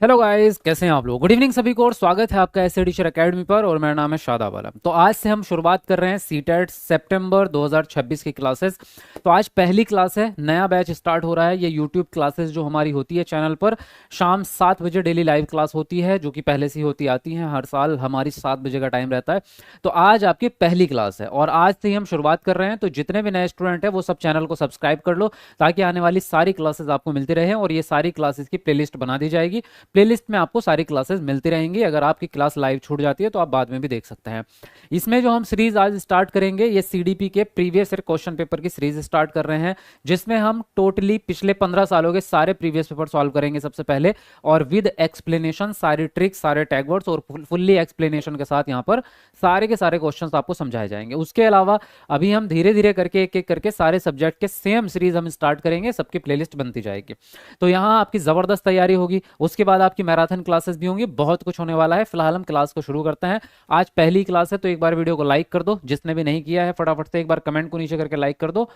Hello guys, कैसे हैं आप लोग। गुड इवनिंग सभी को और स्वागत है आपका एसए टीचर एकेडमी पर। और मेरा नाम है शादाब आलम। तो आज से हम शुरुआत कर रहे हैं सीटेट सितंबर 2026 की क्लासेस। तो आज पहली क्लास है, नया बैच स्टार्ट हो रहा है। ये यूट्यूब क्लासेस जो हमारी होती है चैनल पर शाम 7 बजे डेली लाइव क्लास होती है, जो कि पहले से ही होती आती है। हर साल हमारी 7 बजे का टाइम रहता है। तो आज आपकी पहली क्लास है और आज से ही हम शुरुआत कर रहे हैं। तो जितने भी नए स्टूडेंट हैं वो सब चैनल को सब्सक्राइब कर लो, ताकि आने वाली सारी क्लासेस आपको मिलती रहे। और ये सारी क्लासेस की प्लेलिस्ट बना दी जाएगी। प्लेलिस्ट में आपको सारी क्लासेस मिलती रहेंगी। अगर आपकी क्लास लाइव छूट जाती है तो आप बाद में भी देख सकते हैं। इसमें जो हम सीरीज आज स्टार्ट करेंगे, ये सीडीपी के प्रीवियस ईयर क्वेश्चन पेपर की सीरीज स्टार्ट कर रहे हैं, जिसमें हम टोटली पिछले 15 सालों के सारे प्रीवियस पेपर सॉल्व करेंगे सबसे पहले, और विद एक्सप्लेनेशन, सारी ट्रिक्स, सारे टैगवर्ड्स और फुल्ली एक्सप्लेनेशन के साथ यहाँ पर सारे के सारे क्वेश्चंस आपको समझाए जाएंगे। उसके अलावा अभी हम धीरे धीरे करके एक एक करके सारे सब्जेक्ट के सेम सीरीज हम स्टार्ट करेंगे, सबकी प्लेलिस्ट बनती जाएगी। तो यहाँ आपकी जबरदस्त तैयारी होगी। उसके बाद आपकी मैराथन क्लासेस भी होंगी, बहुत कुछ होने वाला है। फिलहाल हम क्लास को शुरू करते हैं। आज पहली क्लास है तो एक बार वीडियो को लाइक कर दो। जिसने भी नहीं किया है फटाफट से एक बार कमेंट को नीचे करके लाइक कर दो,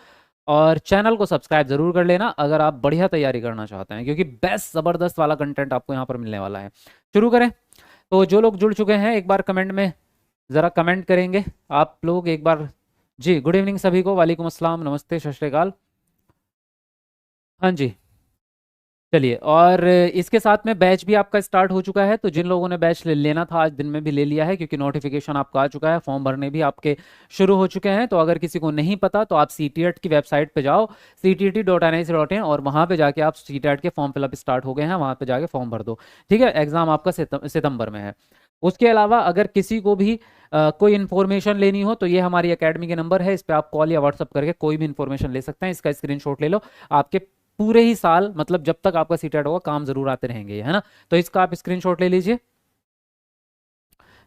और चैनल को सब्सक्राइब जरूर कर लेना अगर आप बढ़िया तैयारी करना चाहते हैं, क्योंकि बेस्ट जबरदस्त वाला कंटेंट आपको यहाँ पर मिलने वाला है। शुरू करें। तो जो लोग जुड़ चुके हैं एक बार कमेंट में ज़रा कमेंट करेंगे आप लोग एक बार। जी, गुड इवनिंग सभी को, वालेकुम अस्सलाम, नमस्ते, सत श्री अकाल। हाँ जी, चलिए। और इसके साथ में बैच भी आपका स्टार्ट हो चुका है। तो जिन लोगों ने बैच लेना था आज दिन में भी ले लिया है, क्योंकि नोटिफिकेशन आपका आ चुका है। फॉर्म भरने भी आपके शुरू हो चुके हैं। तो अगर किसी को नहीं पता तो आप सीटीएट की वेबसाइट पे जाओ, ctt.nic.in, और वहाँ पे जाके आप सीटेट के फॉर्म फिलअप स्टार्ट हो गए हैं, वहाँ पे जाके फॉर्म भर दो। ठीक है, एग्जाम आपका सितंबर में है। उसके अलावा अगर किसी को भी कोई इन्फॉर्मेशन लेनी हो तो ये हमारी एकेडमी के नंबर है, इस पर आप कॉल या व्हाट्सअप करके कोई भी इन्फॉर्मेशन ले सकते हैं। इसका स्क्रीनशॉट ले लो। आपके पूरे ही साल, मतलब जब तक आपका सीटेट होगा, काम जरूर आते रहेंगे, है ना। तो इसका आप स्क्रीनशॉट ले लीजिए,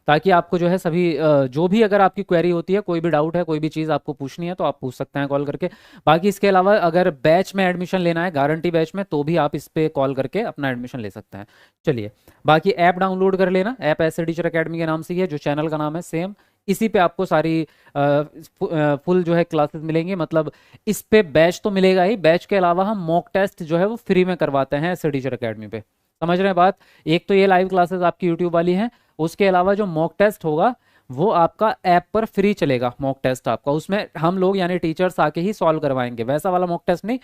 ताकि आपको जो है सभी जो भी अगर आपकी क्वेरी होती है, कोई भी डाउट है, कोई भी चीज़ आपको पूछनी है तो आप पूछ सकते हैं कॉल करके। बाकी इसके अलावा अगर बैच में एडमिशन लेना है, गारंटी बैच में, तो भी आप इस पे कॉल करके अपना एडमिशन ले सकते हैं। चलिए, बाकी ऐप डाउनलोड कर लेना। ऐप ऐसे टीचर एकेडमी के नाम से ही है, जो चैनल का नाम है सेम। इसी पे आपको सारी फुल जो है क्लासेस मिलेंगी। मतलब इस पे बैच तो मिलेगा ही, बैच के अलावा हम मॉक टेस्ट जो है वो फ्री में करवाते हैं ऐसे टीचर एकेडमी पे। समझ रहे हैं बात। एक तो ये लाइव क्लासेस आपकी यूट्यूब वाली हैं, उसके अलावा जो मॉक टेस्ट होगा वो आपका ऐप पर फ्री चलेगा। मॉक टेस्ट आपका, उसमें हम लोग यानी टीचर्स आके ही सॉल्व करवाएंगे, वैसा वाला मॉक टेस्ट नहीं,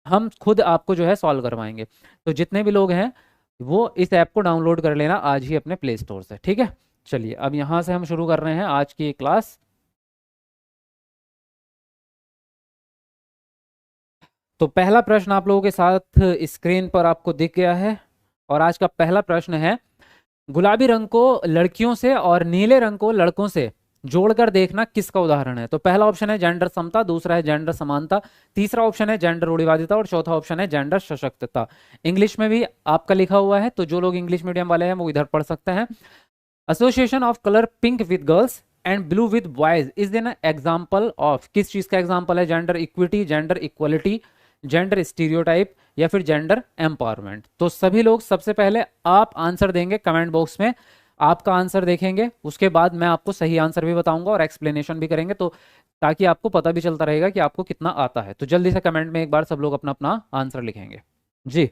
हम खुद आपको जो है सॉल्व करवाएंगे। तो जितने भी लोग हैं वो इस ऐप को डाउनलोड कर लेना आज ही अपने प्ले स्टोर से। ठीक है, चलिए अब यहाँ से हम शुरू कर रहे हैं आज की क्लास। तो पहला प्रश्न आप लोगों के साथ स्क्रीन पर आपको दिख गया है, और आज का पहला प्रश्न है, गुलाबी रंग को लड़कियों से और नीले रंग को लड़कों से जोड़कर देखना किसका उदाहरण है। तो पहला ऑप्शन है जेंडर समता, दूसरा है जेंडर समानता, तीसरा ऑप्शन है जेंडर रूढ़िवादिता, और चौथा ऑप्शन है जेंडर सशक्तता। इंग्लिश में भी आपका लिखा हुआ है, तो जो लोग इंग्लिश मीडियम वाले हैं वो इधर पढ़ सकते हैं। Association of colour pink with girls and blue with boys is an example of, किस चीज का एग्जाम्पल है। Gender equity, gender equality, gender stereotype, या फिर जेंडर एम्पावरमेंट। तो सभी लोग सबसे पहले आप आंसर देंगे कमेंट बॉक्स में। आपका आंसर देखेंगे, उसके बाद मैं आपको सही आंसर भी बताऊंगा और एक्सप्लेनेशन भी करेंगे, तो ताकि आपको पता भी चलता रहेगा कि आपको कितना आता है। तो जल्दी से कमेंट में एक बार सब लोग अपना अपना आंसर लिखेंगे। जी,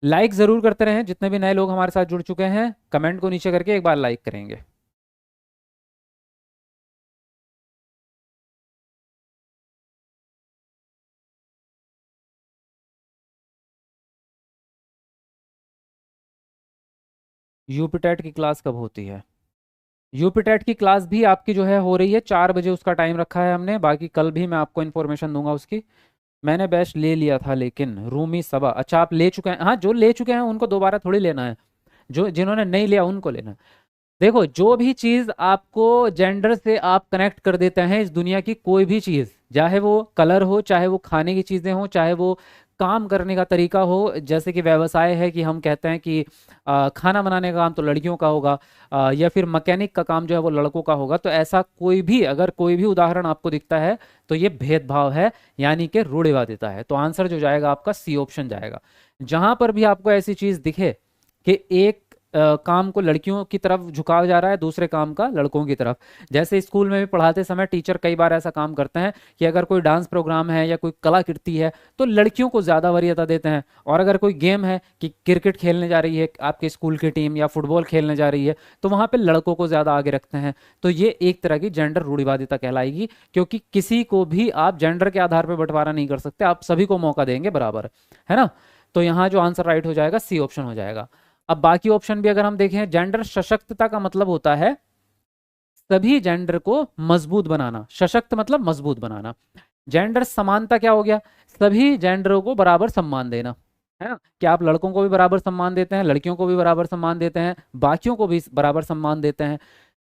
लाइक जरूर करते रहें। जितने भी नए लोग हमारे साथ जुड़ चुके हैं, कमेंट को नीचे करके एक बार लाइक करेंगे। यूपीटेट की क्लास कब होती है। यूपीटेट की क्लास भी आपकी जो है हो रही है, 4 बजे उसका टाइम रखा है हमने। बाकी कल भी मैं आपको इन्फॉर्मेशन दूंगा उसकी। मैंने बैच ले लिया था, लेकिन रूमी सबा, अच्छा आप ले चुके हैं। हाँ, जो ले चुके हैं उनको दोबारा थोड़ी लेना है, जो जिन्होंने नहीं लिया उनको लेना है। देखो, जो भी चीज़ आपको जेंडर से आप कनेक्ट कर देते हैं, इस दुनिया की कोई भी चीज़, चाहे वो कलर हो, चाहे वो खाने की चीज़ें हो, चाहे वो काम करने का तरीका हो, जैसे कि व्यवसाय है कि हम कहते हैं कि खाना बनाने का काम तो लड़कियों का होगा, या फिर मैकेनिक का काम जो है वो लड़कों का होगा। तो ऐसा कोई भी, अगर कोई भी उदाहरण आपको दिखता है तो ये भेदभाव है, यानी कि रूढ़िवादिता है। तो आंसर जो जाएगा आपका सी ऑप्शन जाएगा। जहां पर भी आपको ऐसी चीज़ दिखे कि एक काम को लड़कियों की तरफ झुकाव जा रहा है, दूसरे काम का लड़कों की तरफ। जैसे स्कूल में भी पढ़ाते समय टीचर कई बार ऐसा काम करते हैं कि अगर कोई डांस प्रोग्राम है या कोई कलाकृति है तो लड़कियों को ज़्यादा वरीयता देते हैं, और अगर कोई गेम है कि क्रिकेट खेलने जा रही है आपके स्कूल की टीम या फुटबॉल खेलने जा रही है तो वहाँ पे लड़कों को ज़्यादा आगे रखते हैं। तो ये एक तरह की जेंडर रूढ़िवादिता कहलाएगी, क्योंकि किसी को भी आप जेंडर के आधार पर बंटवारा नहीं कर सकते, आप सभी को मौका देंगे बराबर, है ना। तो यहाँ जो आंसर राइट हो जाएगा सी ऑप्शन हो जाएगा। अब बाकी ऑप्शन भी अगर हम देखें, जेंडर सशक्तता का मतलब होता है सभी जेंडर को मजबूत बनाना, सशक्त मतलब मजबूत बनाना। जेंडर समानता क्या हो गया, सभी जेंडरों को बराबर सम्मान देना, है ना, कि आप लड़कों को भी बराबर सम्मान देते हैं, लड़कियों को भी बराबर सम्मान देते हैं, बाकियों को भी बराबर सम्मान देते हैं।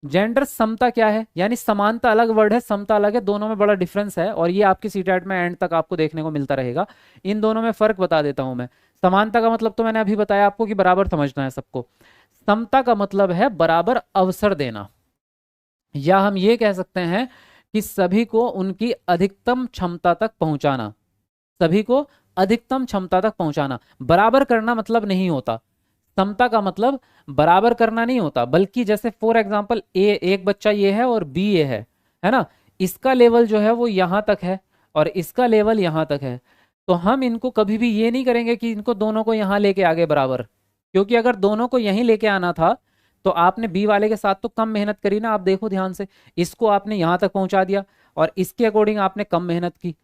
जेंडर समता क्या है, यानी समानता अलग वर्ड है, समता अलग है, दोनों में बड़ा डिफरेंस है, और ये आपकी सीटेट में एंड तक आपको देखने को मिलता रहेगा। इन दोनों में फर्क बता देता हूं मैं। समानता का मतलब तो मैंने अभी बताया आपको कि बराबर समझना है सबको। समता का मतलब है बराबर अवसर देना, या हम ये कह सकते हैं कि सभी को उनकी अधिकतम क्षमता तक पहुंचाना, सभी को अधिकतम क्षमता तक पहुंचाना। बराबर करना मतलब नहीं होता, समता का मतलब बराबर करना नहीं होता, बल्कि जैसे फॉर एग्जांपल ए, एक बच्चा ये है और बी ये है ना, इसका लेवल जो है वो यहां तक है और इसका लेवल यहां तक है, तो हम इनको कभी भी ये नहीं करेंगे कि इनको दोनों को यहां लेके आगे बराबर, क्योंकि अगर दोनों को यहीं लेके आना था तो आपने बी वाले के साथ तो कम मेहनत करी ना। आप देखो ध्यान से, इसको आपने यहां तक पहुंचा दिया और इसके अकॉर्डिंग आपने कम मेहनत की।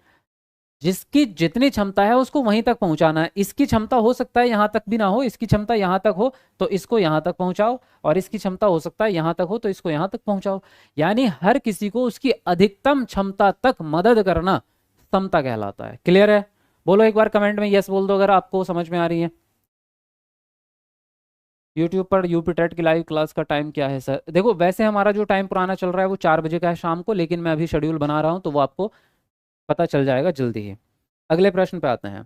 जिसकी जितनी क्षमता है उसको वहीं तक पहुंचाना है। इसकी क्षमता हो सकता है यहां तक भी ना हो, इसकी क्षमता यहां तक हो तो इसको यहां तक पहुंचाओ, और इसकी क्षमता हो सकता है यहां तक हो तो इसको यहां तक पहुंचाओ। यानी हर किसी को उसकी अधिकतम क्षमता तक मदद करना समता कहलाता है। क्लियर है? बोलो एक बार कमेंट में यस बोल दो अगर आपको समझ में आ रही है। यूट्यूब पर यूपी टेट की लाइव क्लास का टाइम क्या है सर? देखो वैसे हमारा जो टाइम पुराना चल रहा है वो 4 बजे का है शाम को, लेकिन मैं अभी शेड्यूल बना रहा हूँ तो वो आपको पता चल जाएगा जल्दी ही। अगले प्रश्न पे आते हैं।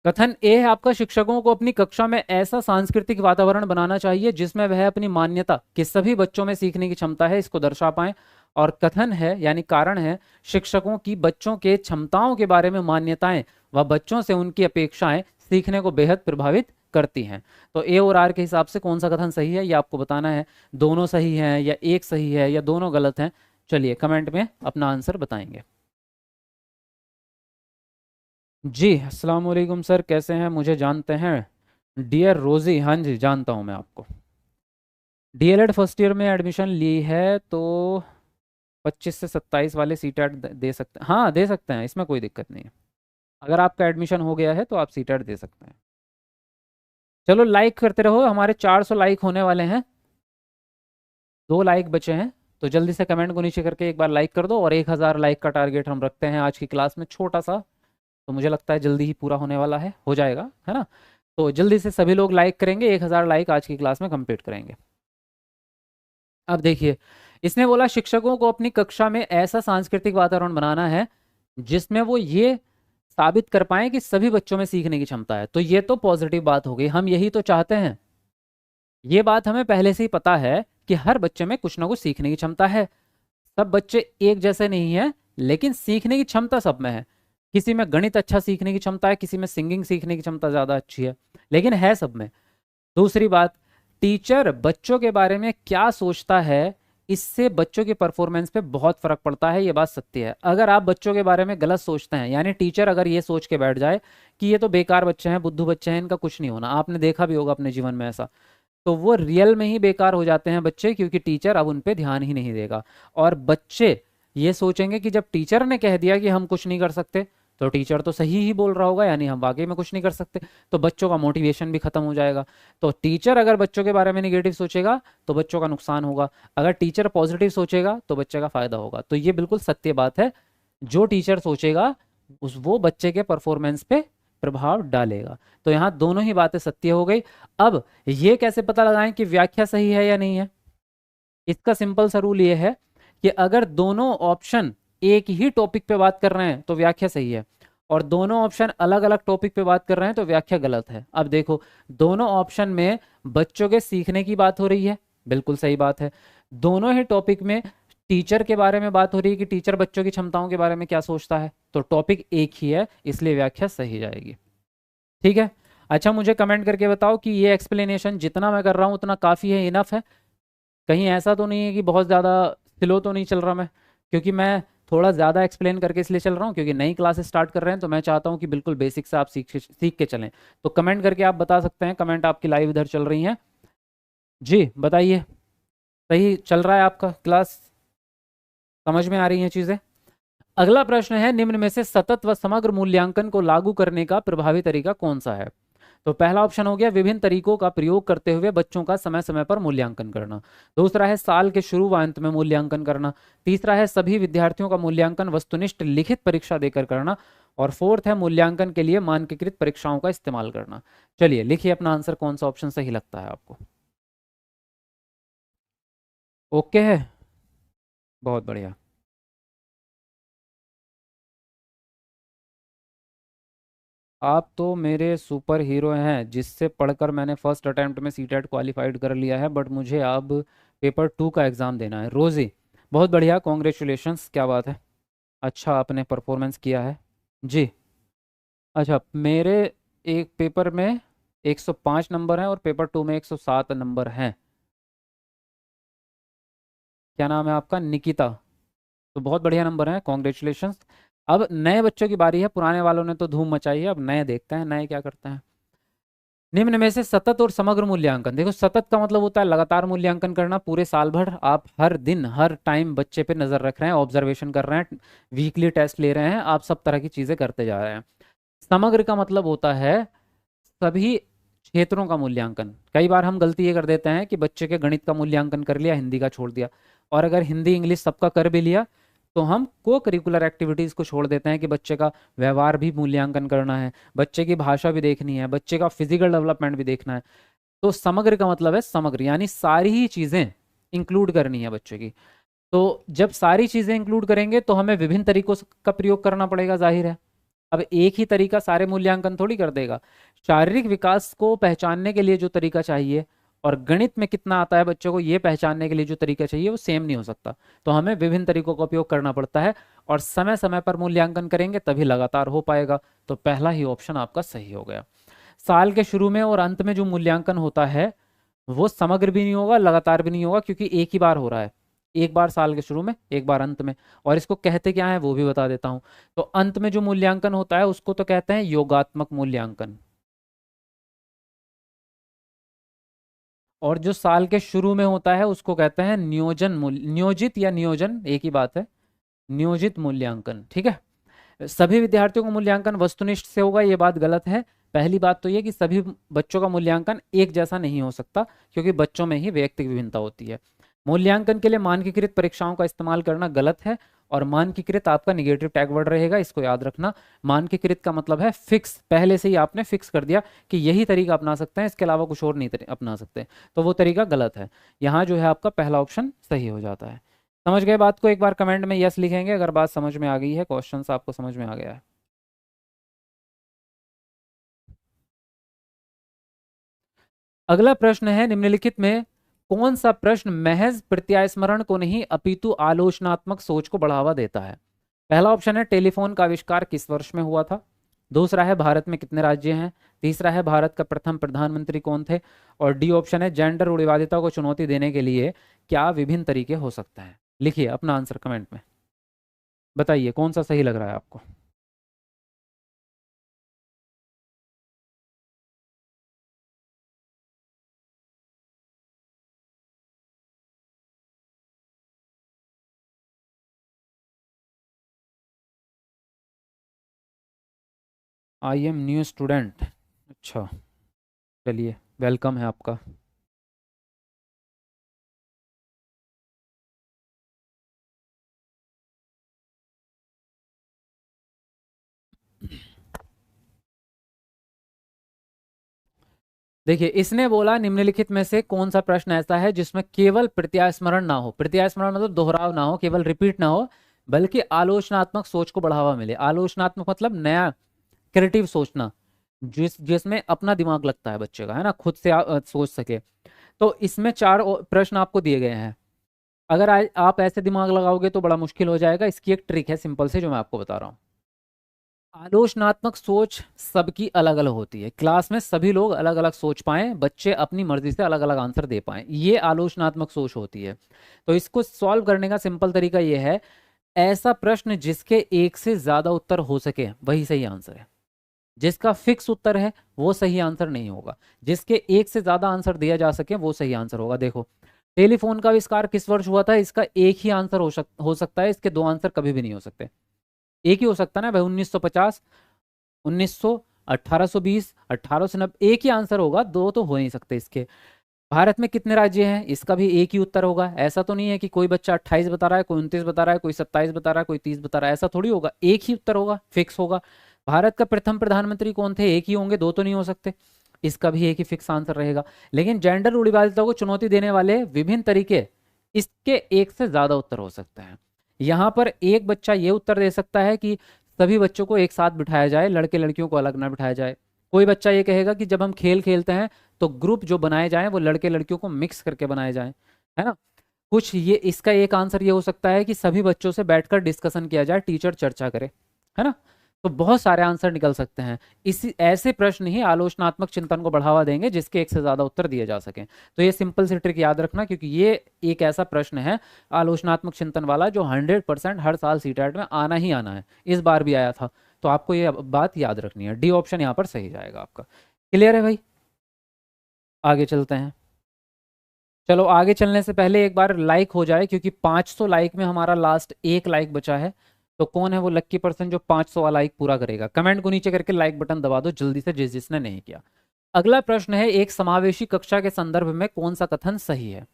कथन ए है आपका, शिक्षकों को अपनी कक्षा में ऐसा सांस्कृतिक वातावरण बनाना चाहिए जिसमें वह अपनी मान्यता कि सभी बच्चों में सीखने की क्षमता है इसको दर्शा पाएं। और कथन है यानी कारण है, शिक्षकों की बच्चों के क्षमताओं के बारे में मान्यताएं व बच्चों से उनकी अपेक्षाएं सीखने को बेहद प्रभावित करती हैं। तो ए और आर के हिसाब से कौन सा कथन सही है ये आपको बताना है। दोनों सही हैं या एक सही है या दोनों गलत हैं, चलिए कमेंट में अपना आंसर बताएंगे। जी अस्सलाम वालेकुम सर, कैसे हैं, मुझे जानते हैं? डियर रोजी, हाँ जी जानता हूँ मैं आपको। डीएलएड फर्स्ट ईयर में एडमिशन ली है तो 25 से 27 वाले सीटेट दे सकते हैं, हाँ दे सकते हैं, इसमें कोई दिक्कत नहीं है। अगर आपका एडमिशन हो गया है तो आप सीटेट दे सकते हैं। चलो लाइक करते रहो, हमारे 400 लाइक होने वाले हैं, 2 लाइक बचे हैं, तो जल्दी से कमेंट को नीचे करके एक बार लाइक कर दो। और 1000 लाइक का टारगेट हम रखते हैं आज की क्लास में, छोटा सा, तो मुझे लगता है जल्दी ही पूरा होने वाला है, हो जाएगा, है ना। तो जल्दी से सभी लोग लाइक करेंगे, 1000 लाइक आज की क्लास में कंप्लीट करेंगे। अब देखिए, इसने बोला शिक्षकों को अपनी कक्षा में ऐसा सांस्कृतिक वातावरण बनाना है जिसमें वो ये साबित कर पाए कि सभी बच्चों में सीखने की क्षमता है। तो ये तो पॉजिटिव बात हो गई, हम यही तो चाहते हैं। ये बात हमें पहले से ही पता है कि हर बच्चे में कुछ ना कुछ सीखने की क्षमता है। सब बच्चे एक जैसे नहीं है, लेकिन सीखने की क्षमता सब में है। किसी में गणित अच्छा सीखने की क्षमता है, किसी में सिंगिंग सीखने की क्षमता ज़्यादा अच्छी है, लेकिन है सब में। दूसरी बात, टीचर बच्चों के बारे में क्या सोचता है इससे बच्चों के परफॉर्मेंस पे बहुत फर्क पड़ता है, ये बात सत्य है। अगर आप बच्चों के बारे में गलत सोचते हैं, यानी टीचर अगर ये सोच के बैठ जाए कि ये तो बेकार बच्चे हैं, बुद्धू बच्चे हैं, इनका कुछ नहीं होना, आपने देखा भी होगा अपने जीवन में ऐसा, तो वो रियल में ही बेकार हो जाते हैं बच्चे, क्योंकि टीचर अब उन पे ध्यान ही नहीं देगा। और बच्चे ये सोचेंगे कि जब टीचर ने कह दिया कि हम कुछ नहीं कर सकते तो टीचर तो सही ही बोल रहा होगा, यानी हम वाकई में कुछ नहीं कर सकते, तो बच्चों का मोटिवेशन भी खत्म हो जाएगा। तो टीचर अगर बच्चों के बारे में निगेटिव सोचेगा तो बच्चों का नुकसान होगा, अगर टीचर पॉजिटिव सोचेगा तो बच्चे का फायदा होगा। तो ये बिल्कुल सत्य बात है, जो टीचर सोचेगा वो बच्चे के परफॉर्मेंस पे प्रभाव डालेगा। तो यहाँ दोनों ही बातें सत्य हो गई। अब ये कैसे पता लगाएं कि व्याख्या सही है या नहीं है? इसका सिंपल सा रूल ये है कि अगर दोनों ऑप्शन एक ही टॉपिक पे बात कर रहे हैं तो व्याख्या सही है, और दोनों ऑप्शन अलग अलग टॉपिक पे बात कर रहे हैं तो व्याख्या गलत है। अब देखो, दोनों ऑप्शन में बच्चों के सीखने की बात हो रही है, बिल्कुल सही बात है। दोनों ही टॉपिक में टीचर के बारे में बात हो रही है कि टीचर बच्चों की क्षमताओं के बारे में क्या सोचता है, तो टॉपिक एक ही है, इसलिए व्याख्या सही जाएगी। ठीक है। अच्छा, मुझे कमेंट करके बताओ कि ये एक्सप्लेनेशन जितना मैं कर रहा हूँ उतना काफ़ी है, इनफ है? कहीं ऐसा तो नहीं है कि बहुत ज़्यादा स्लो तो नहीं चल रहा मैं? क्योंकि मैं थोड़ा ज़्यादा एक्सप्लेन करके इसलिए चल रहा हूँ क्योंकि नई क्लासेस स्टार्ट कर रहे हैं, तो मैं चाहता हूँ कि बिल्कुल बेसिक से आप सीख के चलें। तो कमेंट करके आप बता सकते हैं, कमेंट आपकी लाइव इधर चल रही हैं। जी बताइए, सही चल रहा है आपका क्लास? समझ में आ रही हैं चीज़ें? अगला प्रश्न है, निम्न में से सतत व समग्र मूल्यांकन को लागू करने का प्रभावी तरीका कौन सा है? तो पहला ऑप्शन हो गया विभिन्न तरीकों का प्रयोग करते हुए बच्चों का समय समय पर मूल्यांकन करना। दूसरा है साल के शुरू व अंत में मूल्यांकन करना। तीसरा है सभी विद्यार्थियों का मूल्यांकन वस्तुनिष्ठ लिखित परीक्षा देकर करना। और फोर्थ है मूल्यांकन के लिए मानकीकृत परीक्षाओं का इस्तेमाल करना। चलिए लिखिए अपना आंसर, कौन सा ऑप्शन सही लगता है आपको? ओके है, बहुत बढ़िया। आप तो मेरे सुपर हीरो हैं, जिससे पढ़कर मैंने फर्स्ट अटेम्प्ट में सीटेट क्वालिफाइड कर लिया है, बट मुझे अब पेपर 2 का एग्ज़ाम देना है। रोज़ी, बहुत बढ़िया, कॉन्ग्रेचुलेशंस, क्या बात है। अच्छा आपने परफॉर्मेंस किया है। जी। अच्छा, मेरे एक पेपर में 105 नंबर हैं और पेपर 2 में 107 नंबर हैं। क्या नाम है आपका? निकिता। तो बहुत बढ़िया नंबर है, कॉन्ग्रेचुलेशंस। अब नए बच्चों की बारी है, पुराने वालों ने तो धूम मचाई है, अब नए देखते हैं नए क्या करते हैं। निम्न में से सतत और समग्र मूल्यांकन, देखो सतत का मतलब होता है लगातार मूल्यांकन करना, पूरे साल भर आप हर दिन हर टाइम बच्चे पे नजर रख रहे हैं, ऑब्जर्वेशन कर रहे हैं, वीकली टेस्ट ले रहे हैं, आप सब तरह की चीजें करते जा रहे हैं। समग्र का मतलब होता है सभी क्षेत्रों का मूल्यांकन। कई बार हम गलती ये कर देते हैं कि बच्चे के गणित का मूल्यांकन कर लिया, हिंदी का छोड़ दिया, और अगर हिंदी इंग्लिश सबका कर भी लिया तो हम को करिकुलर एक्टिविटीज़ को छोड़ देते हैं कि बच्चे का व्यवहार भी मूल्यांकन करना है, बच्चे की भाषा भी देखनी है, बच्चे का फिजिकल डेवलपमेंट भी देखना है। तो समग्र का मतलब है समग्र, यानी सारी ही चीज़ें इंक्लूड करनी है बच्चे की। तो जब सारी चीज़ें इंक्लूड करेंगे तो हमें विभिन्न तरीकों का प्रयोग करना पड़ेगा, जाहिर है। अब एक ही तरीका सारे मूल्यांकन थोड़ी कर देगा। शारीरिक विकास को पहचानने के लिए जो तरीका चाहिए और गणित में कितना आता है बच्चों को ये पहचानने के लिए जो तरीका चाहिए वो सेम नहीं हो सकता। तो हमें विभिन्न तरीकों का उपयोग करना पड़ता है और समय समय पर मूल्यांकन करेंगे तभी लगातार हो पाएगा। तो पहला ही ऑप्शन आपका सही हो गया। साल के शुरू में और अंत में जो मूल्यांकन होता है वो समग्र भी नहीं होगा, लगातार भी नहीं होगा, क्योंकि एक ही बार हो रहा है। एक बार साल के शुरू में, एक बार अंत में। और इसको कहते क्या है वो भी बता देता हूं। तो अंत में जो मूल्यांकन होता है उसको तो कहते हैं योगात्मक मूल्यांकन, और जो साल के शुरू में होता है उसको कहते हैं नियोजित या नियोजन, एक ही बात है, नियोजित मूल्यांकन। ठीक है। सभी विद्यार्थियों का मूल्यांकन वस्तुनिष्ठ से होगा, ये बात गलत है। पहली बात तो ये कि सभी बच्चों का मूल्यांकन एक जैसा नहीं हो सकता, क्योंकि बच्चों में ही व्यक्तिगत विभिन्नता होती है। मूल्यांकन के लिए मानकीकृत परीक्षाओं का इस्तेमाल करना गलत है, और मानकीकृत आपका निगेटिव टैग वर्ड रहेगा, इसको याद रखना। मानकीकृत का मतलब है फिक्स, पहले से ही आपने फिक्स कर दिया कि यही तरीका अपना सकते हैं, इसके अलावा कुछ और नहीं अपना सकते, तो वो तरीका गलत है। यहाँ जो है आपका पहला ऑप्शन सही हो जाता है। समझ गए बात को? एक बार कमेंट में यस लिखेंगे अगर बात समझ में आ गई है, क्वेश्चन आपको समझ में आ गया है। अगला प्रश्न है, निम्नलिखित में कौन सा प्रश्न महज प्रत्यास्मरण को नहीं अपितु आलोचनात्मक सोच को बढ़ावा देता है? पहला ऑप्शन है टेलीफोन का आविष्कार किस वर्ष में हुआ था। दूसरा है भारत में कितने राज्य हैं। तीसरा है भारत का प्रथम प्रधानमंत्री कौन थे। और डी ऑप्शन है जेंडर रूढ़िवादिता को चुनौती देने के लिए क्या विभिन्न तरीके हो सकते हैं। लिखिए अपना आंसर कमेंट में, बताइए कौन सा सही लग रहा है आपको। आई एम न्यू स्टूडेंट, अच्छा, चलिए वेलकम है आपका। देखिए इसने बोला निम्नलिखित में से कौन सा प्रश्न ऐसा है जिसमें केवल प्रत्यास्मरण ना हो, प्रत्यास्मरण मतलब दोहराव ना हो, केवल रिपीट ना हो, बल्कि आलोचनात्मक सोच को बढ़ावा मिले। आलोचनात्मक मतलब नया क्रिएटिव सोचना, जिसमें अपना दिमाग लगता है बच्चे का, है ना, खुद से सोच सके। तो इसमें चार प्रश्न आपको दिए गए हैं। अगर आप ऐसे दिमाग लगाओगे तो बड़ा मुश्किल हो जाएगा। इसकी एक ट्रिक है सिंपल से जो मैं आपको बता रहा हूँ। आलोचनात्मक सोच सबकी अलग अलग होती है, क्लास में सभी लोग अलग अलग सोच पाएं, बच्चे अपनी मर्जी से अलग अलग आंसर दे पाएं, ये आलोचनात्मक सोच होती है। तो इसको सॉल्व करने का सिंपल तरीका ये है, ऐसा प्रश्न जिसके एक से ज्यादा उत्तर हो सके वही सही आंसर है। जिसका फिक्स उत्तर है वो सही आंसर नहीं होगा, जिसके एक से ज्यादा आंसर दिया जा सके वो सही आंसर होगा। देखो, टेलीफोन का आविष्कार किस वर्ष हुआ था, इसका एक ही आंसर हो सकता है, इसके दो आंसर कभी भी नहीं हो सकते। एक ही हो सकता है ना भाई, 1950, 1900, 1820, 1890, एक ही आंसर होगा, दो तो हो नहीं सकते इसके। भारत में कितने राज्य हैं, इसका भी एक ही उत्तर होगा। ऐसा तो नहीं है कि कोई बच्चा 28 बता रहा है, कोई 29 बता रहा है, कोई 27 बता रहा है, कोई 30 बता रहा है, ऐसा थोड़ी होगा, एक ही उत्तर होगा, फिक्स होगा। भारत का प्रथम प्रधानमंत्री कौन थे, एक ही होंगे, दो तो नहीं हो सकते, इसका भी एक ही फिक्स आंसर रहेगा। लेकिन जेंडर रूढ़िवादिता को चुनौती देने वाले विभिन्न तरीके, इसके एक से ज्यादा उत्तर हो सकते हैं। यहाँ पर एक बच्चा ये उत्तर दे सकता है कि सभी बच्चों को एक साथ बिठाया जाए, लड़के लड़कियों को अलग ना बिठाया जाए। कोई बच्चा ये कहेगा कि जब हम खेल खेलते हैं तो ग्रुप जो बनाए जाएं वो लड़के लड़कियों को मिक्स करके बनाए जाएं, है ना। कुछ ये, इसका एक आंसर ये हो सकता है कि सभी बच्चों से बैठकर डिस्कशन किया जाए, टीचर चर्चा करे, है ना। तो बहुत सारे आंसर निकल सकते हैं। इसी ऐसे प्रश्न ही आलोचनात्मक चिंतन को बढ़ावा देंगे जिसके एक से ज्यादा उत्तर दिए जा सकें। तो ये सिंपल सी ट्रिक याद रखना, क्योंकि ये एक ऐसा प्रश्न है आलोचनात्मक चिंतन वाला जो 100% हर साल सीटेट में आना ही आना है, इस बार भी आया था। तो आपको ये बात याद रखनी है, डी ऑप्शन यहाँ पर सही जाएगा आपका। क्लियर है भाई, आगे चलते हैं। चलो, आगे चलने से पहले एक बार लाइक हो जाए, क्योंकि 500 लाइक में हमारा लास्ट एक लाइक बचा है। तो कौन है वो लक्की पर्सन जो 500 वाला लाइक पूरा करेगा, कमेंट को नीचे करके लाइक बटन दबा दो जल्दी से, जिसने नहीं किया। अगला प्रश्न है, एक समावेशी कक्षा के संदर्भ में कौन सा कथन सही है।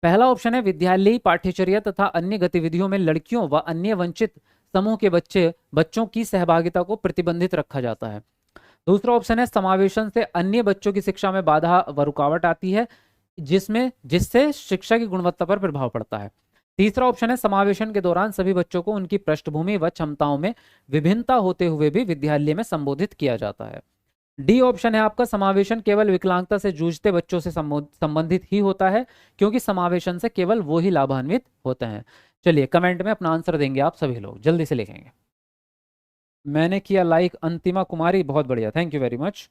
पहला ऑप्शन है, विद्यालयी पाठ्यचर्या तथा अन्य गतिविधियों में लड़कियों व अन्य वंचित समूह के बच्चों की सहभागिता को प्रतिबंधित रखा जाता है। दूसरा ऑप्शन है, समावेशन से अन्य बच्चों की शिक्षा में बाधा व रुकावट आती है, जिससे शिक्षा की गुणवत्ता पर प्रभाव पड़ता है। तीसरा ऑप्शन है, समावेशन के दौरान सभी बच्चों को उनकी पृष्ठभूमि व क्षमताओं में विभिन्नता होते हुए भी विद्यालय में संबोधित किया जाता है। डी ऑप्शन है आपका, समावेशन केवल विकलांगता से जूझते बच्चों से संबंधित ही होता है, क्योंकि समावेशन से केवल वो ही लाभान्वित होते हैं। चलिए, कमेंट में अपना आंसर देंगे आप सभी लोग, जल्दी से लिखेंगे। मैंने किया लाइक, अंतिमा कुमारी, बहुत बढ़िया, थैंक यू वेरी मच।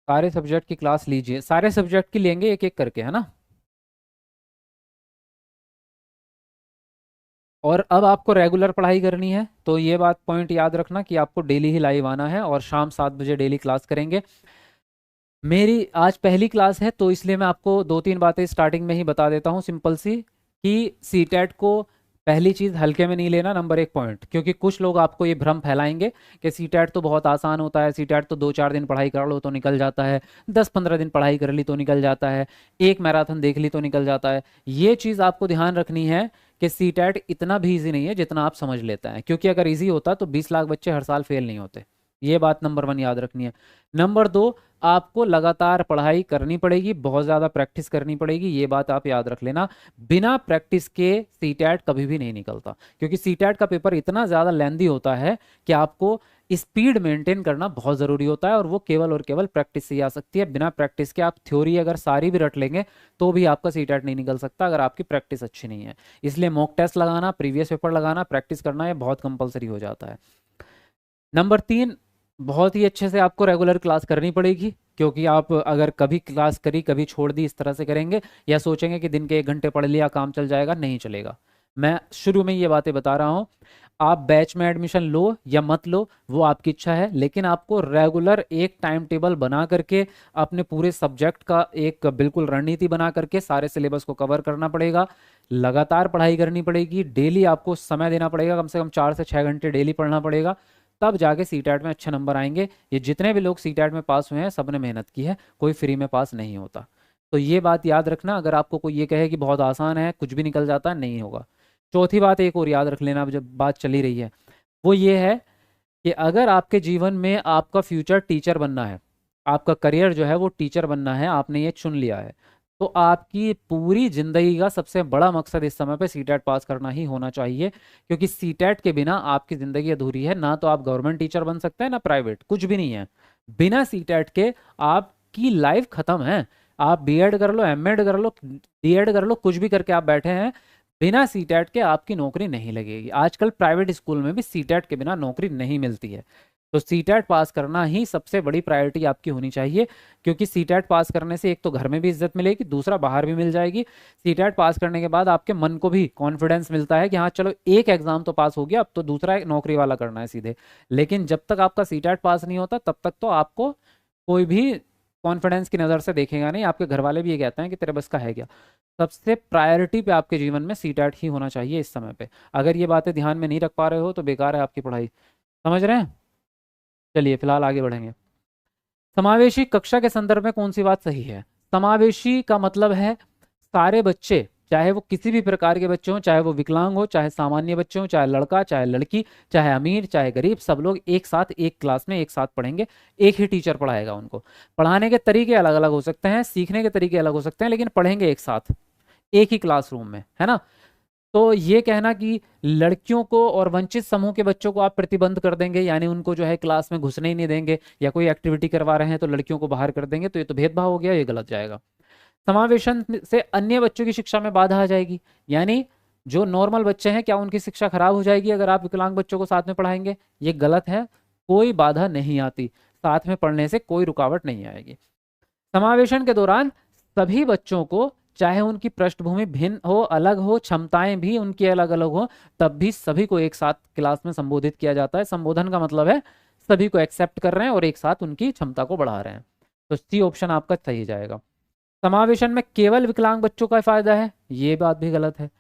सारे सब्जेक्ट की क्लास लीजिए, सारे सब्जेक्ट की लेंगे एक एक करके, है ना। और अब आपको रेगुलर पढ़ाई करनी है, तो ये बात पॉइंट याद रखना कि आपको डेली ही लाइव आना है और शाम 7 बजे डेली क्लास करेंगे। मेरी आज पहली क्लास है, तो इसलिए मैं आपको दो तीन बातें स्टार्टिंग में ही बता देता हूँ सिंपल सी, कि सीटेट को पहली चीज़ हल्के में नहीं लेना, नंबर एक पॉइंट, क्योंकि कुछ लोग आपको ये भ्रम फैलाएंगे कि सीटेट तो बहुत आसान होता है, सीटेट तो 2-4 दिन पढ़ाई कर लो तो निकल जाता है, 10-15 दिन पढ़ाई कर ली तो निकल जाता है, एक मैराथन देख ली तो निकल जाता है। ये चीज़ आपको ध्यान रखनी है कि सीटेट इतना भी ईजी नहीं है जितना आप समझ लेते हैं, क्योंकि अगर ईजी होता तो 20 लाख बच्चे हर साल फेल नहीं होते। ये बात नंबर 1 याद रखनी है। नंबर 2, आपको लगातार पढ़ाई करनी पड़ेगी, बहुत ज़्यादा प्रैक्टिस करनी पड़ेगी, ये बात आप याद रख लेना। बिना प्रैक्टिस के सीटेट कभी भी नहीं निकलता, क्योंकि सीटेट का पेपर इतना ज़्यादा लेंदी होता है कि आपको स्पीड मेंटेन करना बहुत ज़रूरी होता है, और वो केवल और केवल प्रैक्टिस से ही आ सकती है। बिना प्रैक्टिस के आप थ्योरी अगर सारी भी रट लेंगे तो भी आपका सीटेट नहीं निकल सकता, अगर आपकी प्रैक्टिस अच्छी नहीं है। इसलिए मॉक टेस्ट लगाना, प्रीवियस पेपर लगाना, प्रैक्टिस करना, ये बहुत कंपलसरी हो जाता है। नंबर 3, बहुत ही अच्छे से आपको रेगुलर क्लास करनी पड़ेगी, क्योंकि आप अगर कभी क्लास करी कभी छोड़ दी इस तरह से करेंगे, या सोचेंगे कि दिन के 1 घंटे पढ़ लिया काम चल जाएगा, नहीं चलेगा। मैं शुरू में ये बातें बता रहा हूँ, आप बैच में एडमिशन लो या मत लो वो आपकी इच्छा है, लेकिन आपको रेगुलर एक टाइम टेबल बना करके अपने पूरे सब्जेक्ट का एक बिल्कुल रणनीति बना करके सारे सिलेबस को कवर करना पड़ेगा। लगातार पढ़ाई करनी पड़ेगी, डेली आपको समय देना पड़ेगा, कम से कम 4 से 6 घंटे डेली पढ़ना पड़ेगा, तब जाके सीटेट में अच्छे नंबर आएंगे। ये जितने भी लोग सीटेट में पास हुए हैं सबने मेहनत की है, कोई फ्री में पास नहीं होता। तो ये बात याद रखना, अगर आपको कोई ये कहे कि बहुत आसान है कुछ भी निकल जाता है, नहीं होगा। चौथी बात एक और याद रख लेना, अब जब बात चली रही है, वो ये है कि अगर आपके जीवन में आपका फ्यूचर टीचर बनना है, आपका करियर जो है वो टीचर बनना है, आपने ये चुन लिया है, तो आपकी पूरी जिंदगी का सबसे बड़ा मकसद इस समय पे सीटेट पास करना ही होना चाहिए, क्योंकि सीटेट के बिना आपकी जिंदगी अधूरी है। ना तो आप गवर्नमेंट टीचर बन सकते हैं, ना प्राइवेट, कुछ भी नहीं है। बिना सीटेट के आपकी लाइफ खत्म है। आप बीएड कर लो, एमएड कर लो, डीएड कर लो, कुछ भी करके आप बैठे हैं, बिना सीटेट के आपकी नौकरी नहीं लगेगी। आजकल प्राइवेट स्कूल में भी सीटेट के बिना नौकरी नहीं मिलती है। तो सीटेट पास करना ही सबसे बड़ी प्रायोरिटी आपकी होनी चाहिए, क्योंकि सीटेट पास करने से एक तो घर में भी इज्जत मिलेगी, दूसरा बाहर भी मिल जाएगी। सीटेट पास करने के बाद आपके मन को भी कॉन्फिडेंस मिलता है कि हाँ चलो एक एग्जाम तो पास हो गया, अब तो दूसरा एक नौकरी वाला करना है सीधे। लेकिन जब तक आपका सीटेट पास नहीं होता तब तक तो आपको कोई भी कॉन्फिडेंस की नज़र से देखेगा नहीं। आपके घर वाले भी ये कहते हैं कि तेरे बस का है क्या। सबसे प्रायोरिटी पे आपके जीवन में सीटेट ही होना चाहिए इस समय पे। अगर ये बातें ध्यान में नहीं रख पा रहे हो तो बेकार है आपकी पढ़ाई। समझ रहे हैं? चलिए फिलहाल आगे बढ़ेंगे। समावेशी कक्षा के संदर्भ में कौन सी बात सही है? समावेशी का मतलब है सारे बच्चे, चाहे वो किसी भी प्रकार के बच्चे हों, चाहे वो विकलांग हो, चाहे सामान्य बच्चे हों, चाहे लड़का चाहे लड़की, चाहे अमीर चाहे गरीब, सब लोग एक साथ एक क्लास में एक साथ पढ़ेंगे। एक ही टीचर पढ़ाएगा उनको। पढ़ाने के तरीके अलग अलग हो सकते हैं, सीखने के तरीके अलग हो सकते हैं, लेकिन पढ़ेंगे एक साथ एक ही क्लासरूम में, है ना। तो ये कहना कि लड़कियों को और वंचित समूह के बच्चों को आप प्रतिबंध कर देंगे, यानी उनको जो है क्लास में घुसने ही नहीं देंगे, या कोई एक्टिविटी करवा रहे हैं तो लड़कियों को बाहर कर देंगे, तो ये तो भेदभाव हो गया, ये गलत जाएगा। समावेशन से अन्य बच्चों की शिक्षा में बाधा आ जाएगी, यानी जो नॉर्मल बच्चे हैं क्या उनकी शिक्षा खराब हो जाएगी अगर आप विकलांग बच्चों को साथ में पढ़ाएंगे? ये गलत है। कोई बाधा नहीं आती, साथ में पढ़ने से कोई रुकावट नहीं आएगी। समावेशन के दौरान सभी बच्चों को, चाहे उनकी पृष्ठभूमि भिन्न हो, अलग हो, क्षमताएं भी उनकी अलग अलग हो, तब भी सभी को एक साथ क्लास में संबोधित किया जाता है। संबोधन का मतलब है सभी को एक्सेप्ट कर रहे हैं और एक साथ उनकी क्षमता को बढ़ा रहे हैं। तो सी ऑप्शन आपका सही जाएगा। समावेशन में केवल विकलांग बच्चों का फायदा है, ये बात भी गलत है।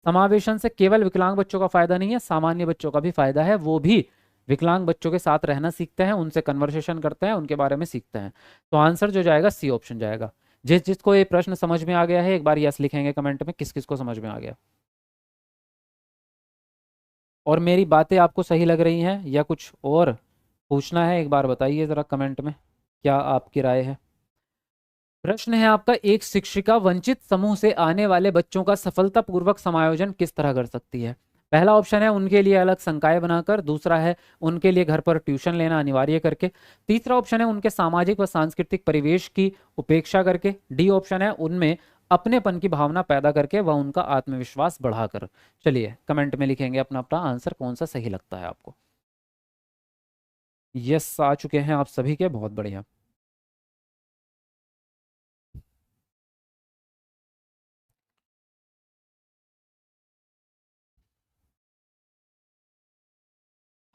समावेशन से केवल विकलांग बच्चों का फायदा नहीं है, सामान्य बच्चों का भी फायदा है। वो भी विकलांग बच्चों के साथ रहना सीखते हैं, उनसे कन्वर्सेशन करते हैं, उनके बारे में सीखते हैं। तो आंसर जो जाएगा सी ऑप्शन जाएगा। जिसको ये प्रश्न समझ में आ गया है एक बार यस लिखेंगे कमेंट में, किस किस को समझ में आ गया। और मेरी बातें आपको सही लग रही हैं या कुछ और पूछना है, एक बार बताइए ज़रा कमेंट में, क्या आपकी राय है। प्रश्न है आपका, एक शिक्षिका वंचित समूह से आने वाले बच्चों का सफलतापूर्वक समायोजन किस तरह कर सकती है? पहला ऑप्शन है उनके लिए अलग संकाय बनाकर, दूसरा है उनके लिए घर पर ट्यूशन लेना अनिवार्य करके, तीसरा ऑप्शन है उनके सामाजिक व सांस्कृतिक परिवेश की उपेक्षा करके, डी ऑप्शन है उनमें अपनेपन की भावना पैदा करके व उनका आत्मविश्वास बढ़ाकर। चलिए कमेंट में लिखेंगे अपना अपना आंसर, कौन सा सही लगता है आपको। यस आ चुके हैं आप सभी के, बहुत बढ़िया।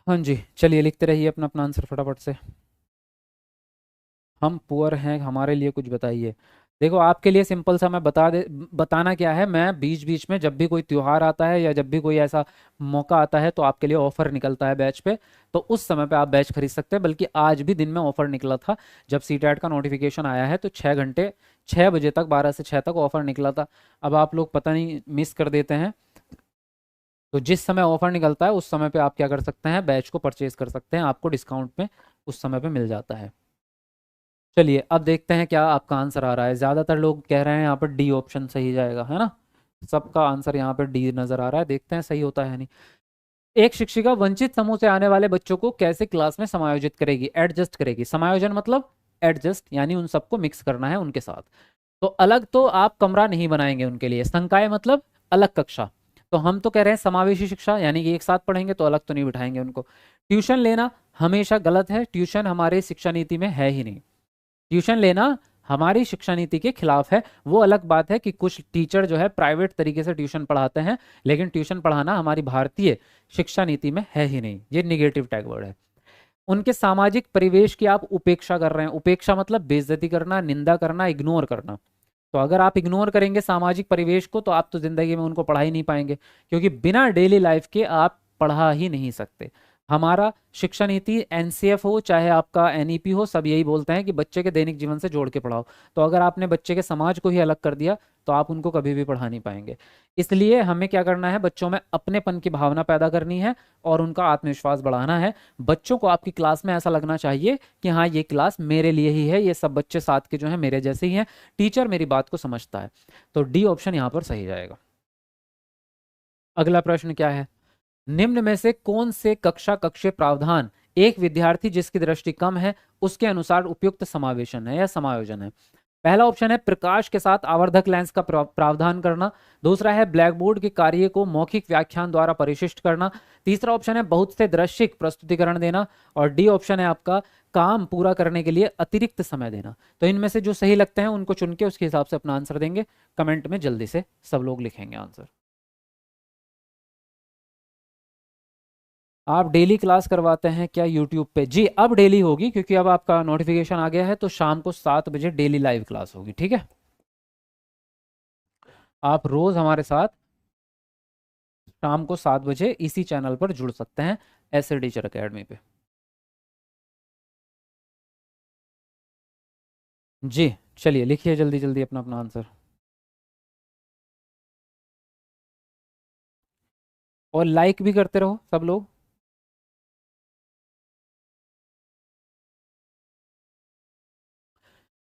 हाँ जी, चलिए लिखते रहिए अपना अपना आंसर फटाफट से। हम पुअर हैं, हमारे लिए कुछ बताइए। देखो आपके लिए सिंपल सा मैं बताना क्या है, मैं बीच बीच में जब भी कोई त्योहार आता है या जब भी कोई ऐसा मौका आता है तो आपके लिए ऑफर निकलता है बैच पे, तो उस समय पे आप बैच खरीद सकते हैं। बल्कि आज भी दिन में ऑफर निकला था, जब सीटेट का नोटिफिकेशन आया है तो 6 घंटे, 6 बजे तक, 12 से 6 तक ऑफर निकला था। अब आप लोग पता नहीं मिस कर देते हैं, तो जिस समय ऑफर निकलता है उस समय पे आप क्या कर सकते हैं, बैच को परचेज कर सकते हैं, आपको डिस्काउंट में उस समय पे मिल जाता है। चलिए अब देखते हैं क्या आपका आंसर आ रहा है। ज़्यादातर लोग कह रहे हैं यहाँ पर डी ऑप्शन सही जाएगा, है ना। सबका आंसर यहाँ पर डी नज़र आ रहा है, देखते हैं सही होता है नहीं। एक शिक्षिका वंचित समूह से आने वाले बच्चों को कैसे क्लास में समायोजित करेगी, एडजस्ट करेगी। समायोजन मतलब एडजस्ट, यानी उन सबको मिक्स करना है उनके साथ। तो अलग तो आप कमरा नहीं बनाएंगे उनके लिए, संकाय मतलब अलग कक्षा। तो हम तो कह रहे हैं समावेशी शिक्षा, यानी कि एक साथ पढ़ेंगे, तो अलग तो नहीं बिठाएंगे उनको। ट्यूशन लेना हमेशा गलत है, ट्यूशन हमारे शिक्षा नीति में है ही नहीं। ट्यूशन लेना हमारी शिक्षा नीति के खिलाफ है। वो अलग बात है कि कुछ टीचर जो है प्राइवेट तरीके से ट्यूशन पढ़ाते हैं, लेकिन ट्यूशन पढ़ाना हमारी भारतीय शिक्षा नीति में है ही नहीं, ये निगेटिव टैग वर्ड है। उनके सामाजिक परिवेश की आप उपेक्षा कर रहे हैं। उपेक्षा मतलब बेइज्जती करना, निंदा करना, इग्नोर करना। तो अगर आप इग्नोर करेंगे सामाजिक परिवेश को तो आप तो जिंदगी में उनको पढ़ा ही नहीं पाएंगे, क्योंकि बिना डेली लाइफ के आप पढ़ा ही नहीं सकते। हमारा शिक्षा नीति एनसीएफ हो चाहे आपका एनईपी हो, सब यही बोलते हैं कि बच्चे के दैनिक जीवन से जोड़ के पढ़ाओ। तो अगर आपने बच्चे के समाज को ही अलग कर दिया तो आप उनको कभी भी पढ़ा नहीं पाएंगे। इसलिए हमें क्या करना है, बच्चों में अपनेपन की भावना पैदा करनी है और उनका आत्मविश्वास बढ़ाना है। बच्चों को आपकी क्लास में ऐसा लगना चाहिए कि हाँ ये क्लास मेरे लिए ही है, ये सब बच्चे साथ के जो हैं मेरे जैसे ही हैं, टीचर मेरी बात को समझता है। तो डी ऑप्शन यहाँ पर सही जाएगा। अगला प्रश्न क्या है, निम्न में से कौन से कक्षा कक्षीय प्रावधान एक विद्यार्थी जिसकी दृष्टि कम है उसके अनुसार उपयुक्त समावेशन है या समायोजन है। पहला ऑप्शन है प्रकाश के साथ आवर्धक लेंस का प्रावधान करना। दूसरा है ब्लैक बोर्ड के कार्य को मौखिक व्याख्यान द्वारा परिशिष्ट करना। तीसरा ऑप्शन है बहुत से दृश्यिक प्रस्तुतिकरण देना। और डी ऑप्शन है आपका काम पूरा करने के लिए अतिरिक्त समय देना। तो इनमें से जो सही लगते हैं उनको चुन के उसके हिसाब से अपना आंसर देंगे। कमेंट में जल्दी से सब लोग लिखेंगे आंसर। आप डेली क्लास करवाते हैं क्या यूट्यूब पे? जी अब डेली होगी, क्योंकि अब आपका नोटिफिकेशन आ गया है, तो शाम को 7 बजे डेली लाइव क्लास होगी, ठीक है। आप रोज हमारे साथ शाम को 7 बजे इसी चैनल पर जुड़ सकते हैं, ऐसे टीचर अकेडमी पे। जी चलिए लिखिए जल्दी जल्दी अपना अपना आंसर। और लाइक भी करते रहो सब लोग।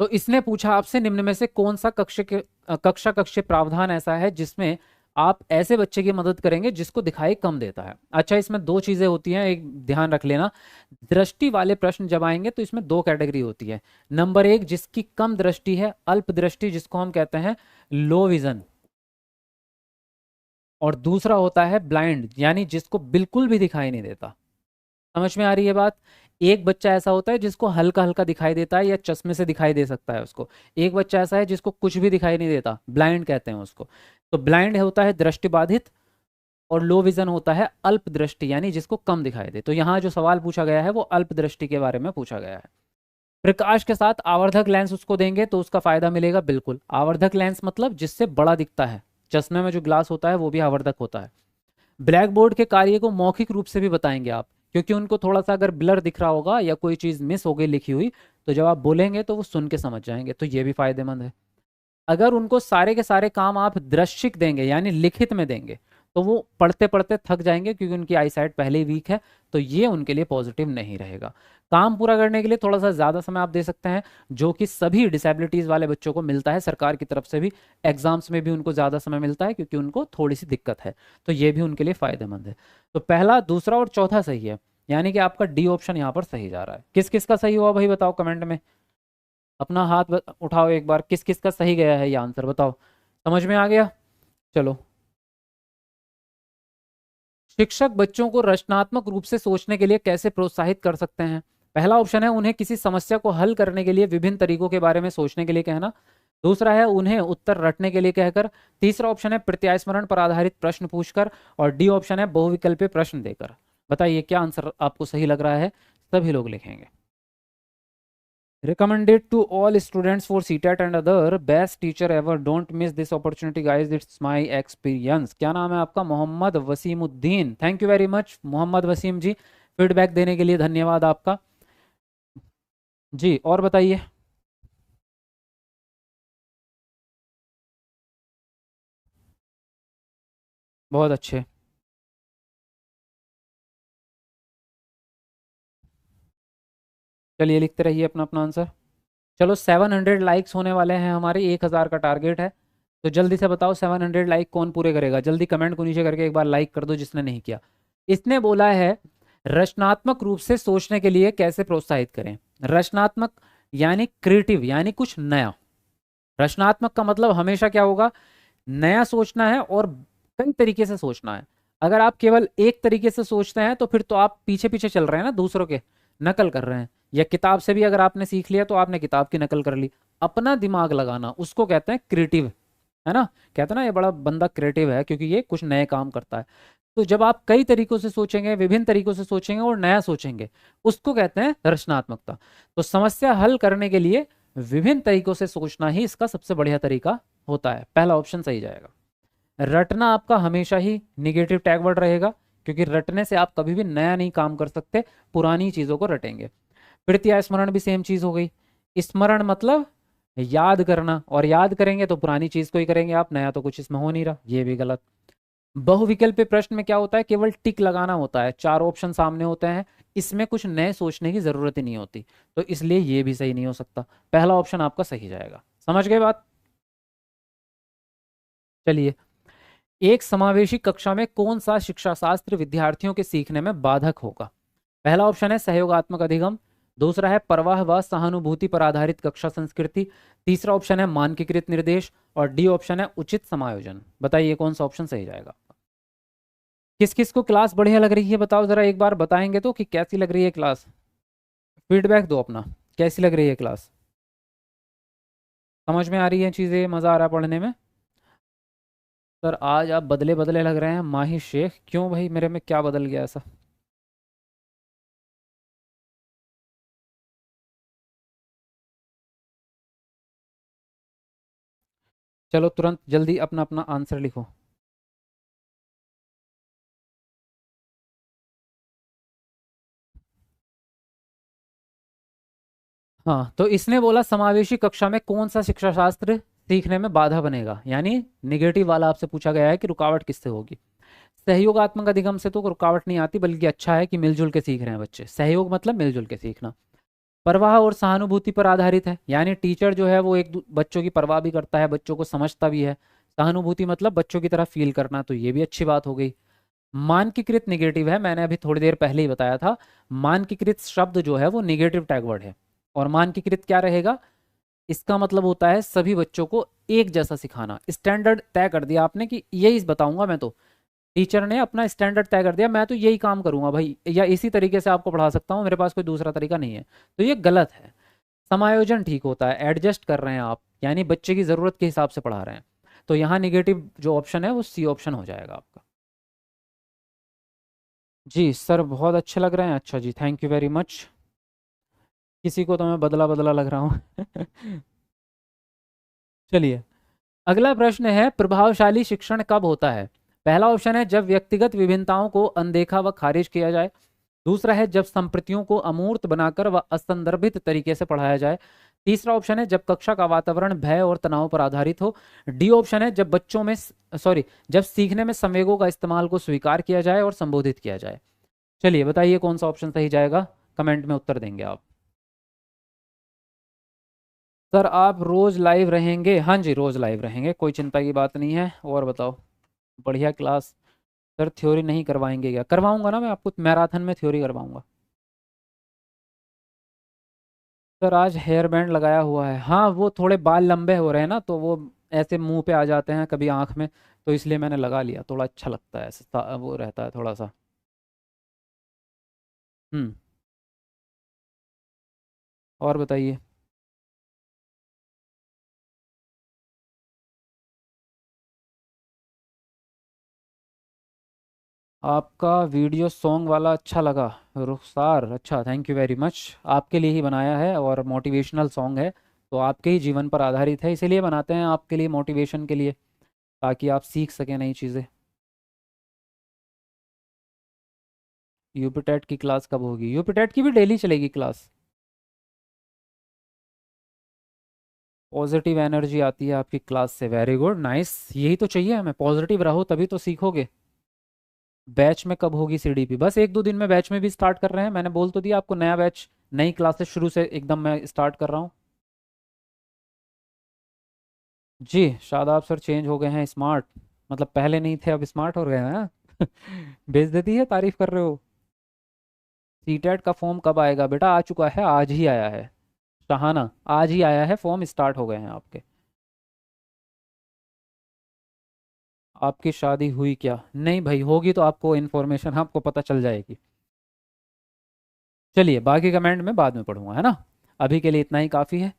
तो इसने पूछा आपसे निम्न में से कौन सा कक्षा कक्ष प्रावधान ऐसा है जिसमें आप ऐसे बच्चे की मदद करेंगे जिसको दिखाई कम देता है। अच्छा, इसमें दो चीजें होती हैं, एक ध्यान रख लेना। दृष्टि वाले प्रश्न जब आएंगे तो इसमें दो कैटेगरी होती है। नंबर एक, जिसकी कम दृष्टि है, अल्प दृष्टि, जिसको हम कहते हैं लो विजन। और दूसरा होता है ब्लाइंड, यानी जिसको बिल्कुल भी दिखाई नहीं देता। समझ में आ रही है बात? एक बच्चा ऐसा होता है जिसको हल्का हल्का दिखाई देता है या चश्मे से दिखाई दे सकता है उसको। एक बच्चा ऐसा है जिसको कुछ भी दिखाई नहीं देता, ब्लाइंड कहते हैं उसको। तो ब्लाइंड होता है दृष्टि बाधित, और लो विजन होता है अल्प दृष्टि, यानी जिसको कम दिखाई दे। तो यहाँ जो सवाल पूछा गया है वो अल्प दृष्टि के बारे में पूछा गया है। प्रकाश के साथ आवर्धक लेंस उसको देंगे तो उसका फायदा मिलेगा, बिल्कुल। आवर्धक लेंस मतलब जिससे बड़ा दिखता है, चश्मे में जो ग्लास होता है वो भी आवर्धक होता है। ब्लैक बोर्ड के कार्य को मौखिक रूप से भी बताएंगे आप, क्योंकि उनको थोड़ा सा अगर ब्लर दिख रहा होगा या कोई चीज़ मिस हो गई लिखी हुई, तो जब आप बोलेंगे तो वो सुन के समझ जाएंगे, तो ये भी फायदेमंद है। अगर उनको सारे के सारे काम आप दृश्यिक देंगे यानी लिखित में देंगे, तो वो पढ़ते पढ़ते थक जाएंगे, क्योंकि उनकी आई साइट पहले ही वीक है। तो ये उनके लिए पॉजिटिव नहीं रहेगा। काम पूरा करने के लिए थोड़ा सा ज़्यादा समय आप दे सकते हैं, जो कि सभी डिसेबिलिटीज़ वाले बच्चों को मिलता है सरकार की तरफ से भी। एग्जाम्स में भी उनको ज़्यादा समय मिलता है, क्योंकि उनको थोड़ी सी दिक्कत है। तो ये भी उनके लिए फ़ायदेमंद है। तो पहला, दूसरा और चौथा सही है, यानी कि आपका डी ऑप्शन यहाँ पर सही जा रहा है। किस किस का सही हुआ भाई बताओ कमेंट में। अपना हाथ उठाओ एक बार, किस किस का सही गया है ये आंसर बताओ। समझ में आ गया? चलो। शिक्षक बच्चों को रचनात्मक रूप से सोचने के लिए कैसे प्रोत्साहित कर सकते हैं? पहला ऑप्शन है उन्हें किसी समस्या को हल करने के लिए विभिन्न तरीकों के बारे में सोचने के लिए कहना। दूसरा है उन्हें उत्तर रटने के लिए कहकर। तीसरा ऑप्शन है प्रत्याय स्मरण पर आधारित प्रश्न पूछकर। और डी ऑप्शन है बहुविकल्पीय प्रश्न देकर। बताइए क्या आंसर आपको सही लग रहा है? सभी लोग लिखेंगे। Recommended to all students for CTET and other best teacher ever. Don't miss this opportunity guys, it's my experience. क्या नाम है आपका? Mohammad Wasimuddin. Thank you very much Mohammad Wasim ji, feedback देने के लिए धन्यवाद आपका। जी और बताइए। बहुत अच्छे। चलिए लिखते रहिए अपना अपना आंसर। चलो 700 लाइक्स होने वाले हैं हमारे, 1000 का टारगेट है। तो जल्दी से बताओ 700 लाइक कौन पूरे करेगा? जल्दी कमेंट को नीचे करके एक बार लाइक कर दो जिसने नहीं किया। इसने बोला है रचनात्मक रूप से सोचने के लिए कैसे प्रोत्साहित करें। रचनात्मक यानी क्रिएटिव, यानी कुछ नया। रचनात्मक का मतलब हमेशा क्या होगा? नया सोचना है और कई तरीके से सोचना है। अगर आप केवल एक तरीके से सोचते हैं तो फिर तो आप पीछे पीछे चल रहे हैं ना, दूसरों के नकल कर रहे हैं। या किताब से भी अगर आपने सीख लिया तो आपने किताब की नकल कर ली। अपना दिमाग लगाना उसको कहते हैं क्रिएटिव, है ना। कहते हैं ना ये बड़ा बंदा क्रिएटिव है क्योंकि ये कुछ नए काम करता है। तो जब आप कई तरीकों से सोचेंगे, विभिन्न तरीकों से सोचेंगे और नया सोचेंगे, उसको कहते हैं रचनात्मकता। तो समस्या हल करने के लिए विभिन्न तरीकों से सोचना ही इसका सबसे बढ़िया तरीका होता है। पहला ऑप्शन सही जाएगा। रटना आपका हमेशा ही निगेटिव टैग वर्ड रहेगा, क्योंकि रटने से आप कभी भी नया नहीं काम कर सकते, पुरानी चीजों को रटेंगे। प्रत्याय स्मरण भी सेम चीज हो गई। स्मरण मतलब याद करना, और याद करेंगे तो पुरानी चीज को ही करेंगे आप, नया तो कुछ इसमें हो नहीं रहा, ये भी गलत। बहुविकल्पीय प्रश्न में क्या होता है? केवल टिक लगाना होता है, चार ऑप्शन सामने होते हैं, इसमें कुछ नए सोचने की जरूरत ही नहीं होती। तो इसलिए ये भी सही नहीं हो सकता। पहला ऑप्शन आपका सही जाएगा। समझ गए बात? चलिए, एक समावेशी कक्षा में कौन सा शिक्षा शास्त्र विद्यार्थियों के सीखने में बाधक होगा? पहला ऑप्शन है सहयोगात्मक अधिगम। दूसरा है परवाह व सहानुभूति पर आधारित कक्षा संस्कृति। तीसरा ऑप्शन है मानकीकृत निर्देश। और डी ऑप्शन है उचित समायोजन। बताइए कौन सा ऑप्शन सही जाएगा। किस किस को क्लास बढ़िया लग रही है बताओ जरा, एक बार बताएंगे तो कि कैसी लग रही है क्लास। फीडबैक दो अपना, कैसी लग रही है क्लास। समझ में आ रही है चीज़ें, मज़ा आ रहा है पढ़ने में। सर आज आप बदले बदले लग रहे हैं माही शेख, क्यों भाई, मेरे में क्या बदल गया ऐसा। चलो तुरंत जल्दी अपना अपना आंसर लिखो। हाँ तो इसने बोला समावेशी कक्षा में कौन सा शिक्षा शास्त्र सीखने में बाधा बनेगा, यानी निगेटिव वाला आपसे पूछा गया है कि रुकावट किससे होगी। सहयोगात्मक अधिगम से तो रुकावट नहीं आती, बल्कि अच्छा है कि मिलजुल के सीख रहे हैं बच्चे। सहयोग मतलब मिलजुल के सीखना। परवाह और सहानुभूति पर आधारित है, यानी टीचर जो है वो बच्चों की परवाह भी करता है, बच्चों को समझता भी है। सहानुभूति मतलब बच्चों की तरह फील करना, तो ये भी अच्छी बात हो गई। मानकीकृत निगेटिव है, मैंने अभी थोड़ी देर पहले ही बताया था। मानकीकृत शब्द जो है वो निगेटिव टैग वर्ड है। और मानकीकृत क्या रहेगा, इसका मतलब होता है सभी बच्चों को एक जैसा सिखाना। स्टैंडर्ड तय कर दिया आपने कि यही बताऊंगा मैं, तो टीचर ने अपना स्टैंडर्ड तय कर दिया, मैं तो यही काम करूंगा भाई, या इसी तरीके से आपको पढ़ा सकता हूँ, मेरे पास कोई दूसरा तरीका नहीं है, तो ये गलत है। समायोजन ठीक होता है, एडजस्ट कर रहे हैं आप, यानी बच्चे की ज़रूरत के हिसाब से पढ़ा रहे हैं। तो यहाँ निगेटिव जो ऑप्शन है वो सी ऑप्शन हो जाएगा आपका। जी सर बहुत अच्छे लग रहे हैं, अच्छा जी थैंक यू वेरी मच। किसी को तो मैं बदला बदला लग रहा हूँ। चलिए अगला प्रश्न है, प्रभावशाली शिक्षण कब होता है। पहला ऑप्शन है जब व्यक्तिगत विभिन्नताओं को अनदेखा व खारिज किया जाए। दूसरा है जब संप्रतियों को अमूर्त बनाकर व असंदर्भित तरीके से पढ़ाया जाए। तीसरा ऑप्शन है जब कक्षा का वातावरण भय और तनाव पर आधारित हो। डी ऑप्शन है जब बच्चों में जब सीखने में संवेगों का इस्तेमाल को स्वीकार किया जाए और संबोधित किया जाए। चलिए बताइए कौन सा ऑप्शन सही जाएगा, कमेंट में उत्तर देंगे आप। सर आप रोज लाइव रहेंगे, हाँ जी रोज लाइव रहेंगे, कोई चिंता की बात नहीं है। और बताओ, बढ़िया क्लास। सर थ्योरी नहीं करवाएंगे क्या, करवाऊंगा ना मैं आपको, मैराथन में थ्योरी करवाऊंगा। सर आज हेयर बैंड लगाया हुआ है, हाँ वो थोड़े बाल लंबे हो रहे हैं ना, तो वो ऐसे मुंह पे आ जाते हैं कभी आंख में, तो इसलिए मैंने लगा लिया, थोड़ा अच्छा लगता है, ऐसे वो रहता है थोड़ा सा। हम्म। और बताइए। आपका वीडियो सॉन्ग वाला अच्छा लगा रुखसार, अच्छा थैंक यू वेरी मच। आपके लिए ही बनाया है और मोटिवेशनल सॉन्ग है, तो आपके ही जीवन पर आधारित है, इसीलिए बनाते हैं आपके लिए, मोटिवेशन के लिए, ताकि आप सीख सकें नई चीज़ें। यूपीटेट की क्लास कब होगी, यूपीटेट की भी डेली चलेगी क्लास। पॉजिटिव एनर्जी आती है आपकी क्लास से, वेरी गुड नाइस, यही तो चाहिए हमें, पॉजिटिव रहो तभी तो सीखोगे। बैच में कब होगी सीडीपी, बस एक दो दिन में बैच में भी स्टार्ट कर रहे हैं, मैंने बोल तो दिया आपको, नया बैच नई क्लासेस शुरू से एकदम मैं स्टार्ट कर रहा हूँ। जी शादाब सर चेंज हो गए हैं स्मार्ट, मतलब पहले नहीं थे अब स्मार्ट हो गए हैं हाँ? बेइज्जती है, तारीफ कर रहे हो। सीटेट का फॉर्म कब आएगा बेटा, आ चुका है, आज ही आया है। शहाना आज ही आया है, फॉर्म स्टार्ट हो गए हैं आपके। आपकी शादी हुई क्या, नहीं भाई होगी तो आपको इन्फॉर्मेशन आपको पता चल जाएगी। चलिए बाकी कमेंट में बाद में पढ़ूंगा, है ना। अभी के लिए इतना ही काफ़ी है,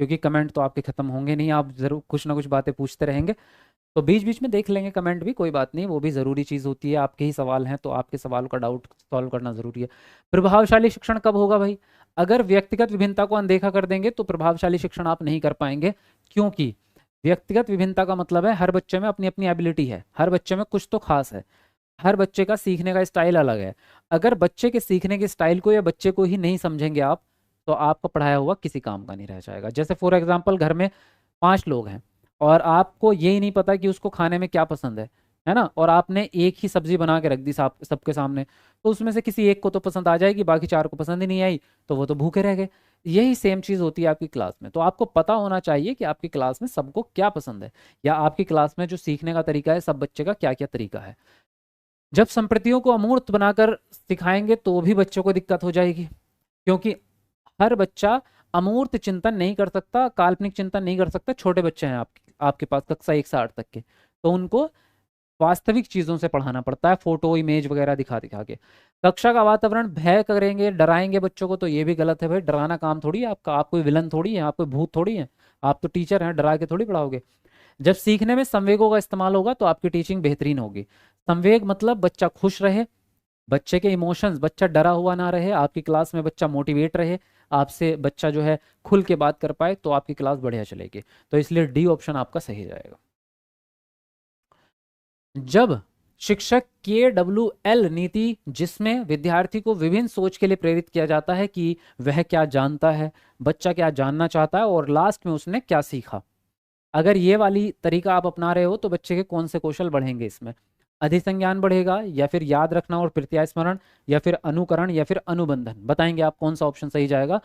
क्योंकि कमेंट तो आपके ख़त्म होंगे नहीं, आप ज़रूर कुछ ना कुछ बातें पूछते रहेंगे, तो बीच बीच में देख लेंगे कमेंट भी, कोई बात नहीं, वो भी ज़रूरी चीज़ होती है, आपके ही सवाल हैं तो आपके सवालों का डाउट सॉल्व करना ज़रूरी है। प्रभावशाली शिक्षण कब होगा भाई, अगर व्यक्तिगत विभिन्नता को अनदेखा कर देंगे तो प्रभावशाली शिक्षण आप नहीं कर पाएंगे, क्योंकि व्यक्तिगत विभिन्नता का मतलब है हर बच्चे में अपनी अपनी एबिलिटी है, हर बच्चे में कुछ तो खास है, हर बच्चे का सीखने का स्टाइल अलग है। अगर बच्चे के सीखने के स्टाइल को या बच्चे को ही नहीं समझेंगे आप, तो आपका पढ़ाया हुआ किसी काम का नहीं रह जाएगा। जैसे फॉर एग्जांपल घर में 5 लोग हैं और आपको यही नहीं पता कि उसको खाने में क्या पसंद है ना, और आपने एक ही सब्जी बना के रख दी सबके सामने, तो उसमें से किसी एक को तो पसंद आ जाएगी, बाकी 4 को पसंद ही नहीं आई, तो वो तो भूखे रह गए। यही सेम चीज़ होती है आपकी क्लास में, तो आपको पता होना चाहिए कि आपकी क्लास में सबको क्या पसंद है, या आपकी क्लास में जो सीखने का तरीका है सब बच्चे का क्या क्या तरीका है। जब संप्रतियों को अमूर्त बनाकर सिखाएंगे तो भी बच्चों को दिक्कत हो जाएगी, क्योंकि हर बच्चा अमूर्त चिंतन नहीं कर सकता, काल्पनिक चिंतन नहीं कर सकता। छोटे बच्चे हैं आपके पास कक्षा 1 से 8 तक के, तो उनको वास्तविक चीजों से पढ़ाना पड़ता है, फोटो इमेज वगैरह दिखा दिखा के। कक्षा का वातावरण भय करेंगे, डराएंगे बच्चों को, तो ये भी गलत है भाई। डराना काम थोड़ी है आपका, आप कोई विलन थोड़ी है, आप कोई भूत थोड़ी है, आप तो टीचर हैं, डरा के थोड़ी पढ़ाओगे। जब सीखने में संवेगों का इस्तेमाल होगा तो आपकी टीचिंग बेहतरीन होगी। संवेग मतलब बच्चा खुश रहे, बच्चे के इमोशंस, बच्चा डरा हुआ ना रहे, आपकी क्लास में बच्चा मोटिवेट रहे, आपसे बच्चा जो है खुल के बात कर पाए, तो आपकी क्लास बढ़िया चलेगी। तो इसलिए डी ऑप्शन आपका सही जाएगा। जब शिक्षक KWL नीति, जिसमें विद्यार्थी को विभिन्न सोच के लिए प्रेरित किया जाता है कि वह क्या जानता है, बच्चा क्या जानना चाहता है और लास्ट में उसने क्या सीखा, अगर ये वाली तरीका आप अपना रहे हो तो बच्चे के कौन से कौशल बढ़ेंगे इसमें? अधिसंज्ञान बढ़ेगा, या फिर याद रखना और प्रत्याय स्मरण, या फिर अनुकरण, या फिर अनुबंधन? बताएंगे आप कौन सा ऑप्शन सही जाएगा?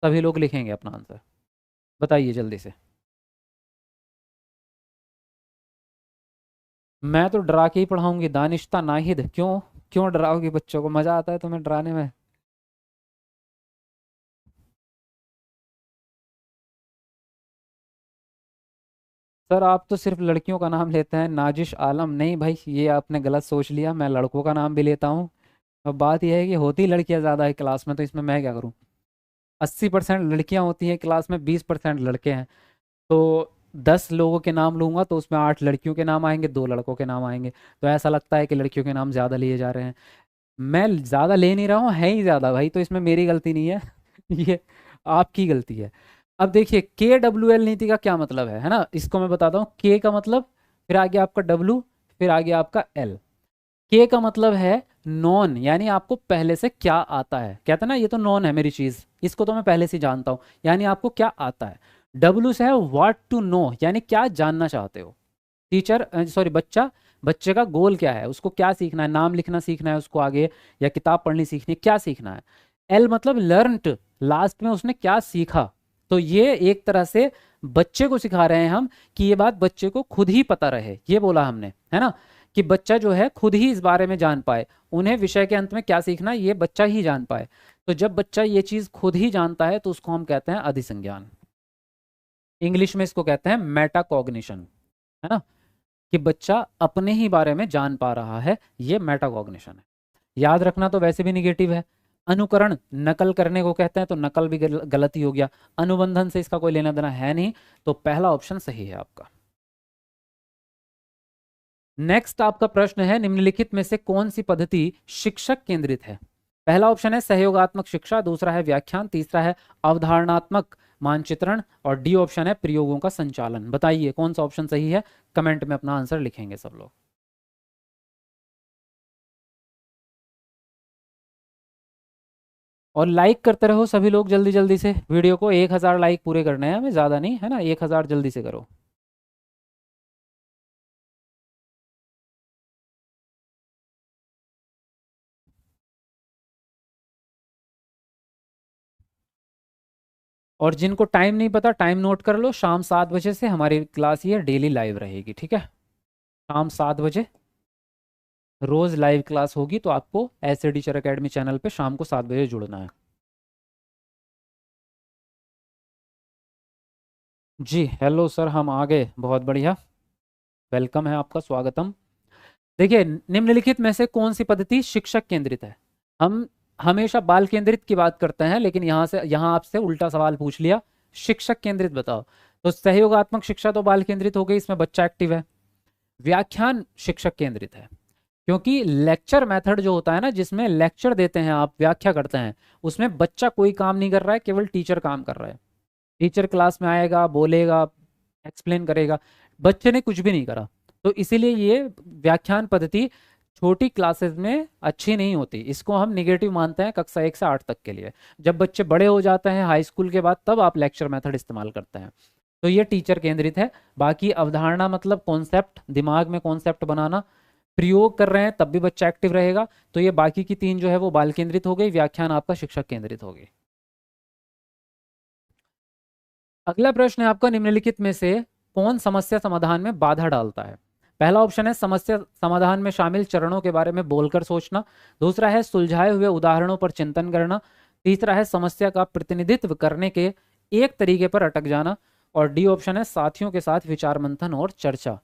सभी लोग लिखेंगे अपना आंसर, बताइए जल्दी से। मैं तो डरा के ही पढ़ाऊंगी, दानिश्ता नाहिद। क्यों क्यों डराओगी बच्चों को? मजा आता है तुम्हें डराने में? सर आप तो सिर्फ लड़कियों का नाम लेते हैं। नाजिश आलम? नहीं भाई, ये आपने गलत सोच लिया, मैं लड़कों का नाम भी लेता हूँ। अब बात यह है कि होती लड़कियां ज़्यादा है क्लास में, तो इसमें मैं क्या करूँ? 80% लड़कियां होती हैं क्लास में, 20% लड़के हैं। तो 10 लोगों के नाम लूंगा तो उसमें 8 लड़कियों के नाम आएंगे, 2 लड़कों के नाम आएंगे। तो ऐसा लगता है कि लड़कियों के नाम ज़्यादा लिए जा रहे हैं। मैं ज़्यादा ले नहीं रहा हूँ, है ही ज़्यादा भाई, तो इसमें मेरी गलती नहीं है। ये आपकी गलती है। अब देखिए KWL नीति का क्या मतलब है ना? इसको मैं बताता हूँ। के का मतलब, फिर आगे आपका W, फिर आगे आपका L। के का मतलब है नॉन, यानी आपको पहले से क्या आता है। कहते हैं ना ये तो नॉन है मेरी चीज, इसको तो मैं पहले से जानता हूं, यानी आपको क्या आता है। डब्ल्यू से है व्हाट टू नो, यानी क्या जानना चाहते हो। टीचर सॉरी बच्चा, बच्चे का गोल क्या है, उसको क्या सीखना है, नाम लिखना सीखना है उसको आगे, या किताब पढ़नी सीखनी है, क्या सीखना है। एल मतलब लर्नड, लास्ट में उसने क्या सीखा। तो ये एक तरह से बच्चे को सिखा रहे हैं हम कि ये बात बच्चे को खुद ही पता रहे, ये बोला हमने, है ना, कि बच्चा जो है खुद ही इस बारे में जान पाए, उन्हें विषय के अंत में क्या सीखना है ये बच्चा ही जान पाए। तो जब बच्चा ये चीज खुद ही जानता है तो उसको हम कहते हैं अधिसंज्ञान। इंग्लिश में इसको कहते हैं मेटाकॉग्निशन, है ना, कि बच्चा अपने ही बारे में जान पा रहा है, ये मेटाकॉग्निशन है। याद रखना तो वैसे भी निगेटिव है। अनुकरण नकल करने को कहते हैं, तो नकल भी गलती हो गया। अनुबंधन से इसका कोई लेना देना है नहीं, तो पहला ऑप्शन सही है आपका। नेक्स्ट आपका प्रश्न है, निम्नलिखित में से कौन सी पद्धति शिक्षक केंद्रित है? पहला ऑप्शन है सहयोगात्मक शिक्षा, दूसरा है व्याख्यान, तीसरा है अवधारणात्मक मानचित्रण, और डी ऑप्शन है प्रयोगों का संचालन। बताइए कौन सा ऑप्शन सही है? कमेंट में अपना आंसर लिखेंगे सब लोग। और लाइक करते रहो सभी लोग जल्दी जल्दी से वीडियो को। 1000 लाइक पूरे करने हैं हमें, ज़्यादा नहीं है ना, 1000 जल्दी से करो। और जिनको टाइम नहीं पता, टाइम नोट कर लो, शाम 7 बजे से हमारी क्लास ये डेली लाइव रहेगी, ठीक है? शाम 7 बजे रोज लाइव क्लास होगी, तो आपको ऐसे टीचर एकेडमी चैनल पे शाम को 7 बजे जुड़ना है। जी हेलो सर, हम आ गए, बहुत बढ़िया, वेलकम है आपका, स्वागतम। देखिए निम्नलिखित में से कौन सी पद्धति शिक्षक केंद्रित है? हम हमेशा बाल केंद्रित की बात करते हैं, लेकिन यहाँ आपसे उल्टा सवाल पूछ लिया, शिक्षक केंद्रित बताओ। तो सहयोगात्मक शिक्षा तो बाल केंद्रित हो गई, इसमें बच्चा एक्टिव है। व्याख्यान शिक्षक केंद्रित है, क्योंकि लेक्चर मेथड जो होता है ना, जिसमें लेक्चर देते हैं आप, व्याख्या करते हैं, उसमें बच्चा कोई काम नहीं कर रहा है, केवल टीचर काम कर रहा है। टीचर क्लास में आएगा, बोलेगा, एक्सप्लेन करेगा, बच्चे ने कुछ भी नहीं करा। तो इसीलिए ये व्याख्यान पद्धति छोटी क्लासेस में अच्छी नहीं होती, इसको हम निगेटिव मानते हैं कक्षा 1 से 8 तक के लिए। जब बच्चे बड़े हो जाते हैं हाई स्कूल के बाद, तब आप लेक्चर मेथड इस्तेमाल करते हैं। तो ये टीचर केंद्रित है। बाकी अवधारणा मतलब कॉन्सेप्ट, दिमाग में कॉन्सेप्ट बनाना, प्रयोग कर रहे हैं तब भी बच्चा एक्टिव रहेगा। तो ये बाकी की 3 जो है वो बाल केंद्रित हो गई, व्याख्यान आपका शिक्षक केंद्रित हो गई। अगला प्रश्न है आपका, निम्नलिखित में से कौन समस्या समाधान में बाधा डालता है? पहला ऑप्शन है समस्या समाधान में शामिल चरणों के बारे में बोलकर सोचना, दूसरा है सुलझाए हुए उदाहरणों पर चिंतन करना, तीसरा है समस्या का प्रतिनिधित्व करने के एक तरीके पर अटक जाना, और डी ऑप्शन है साथियों के साथ विचार मंथन और चर्चा।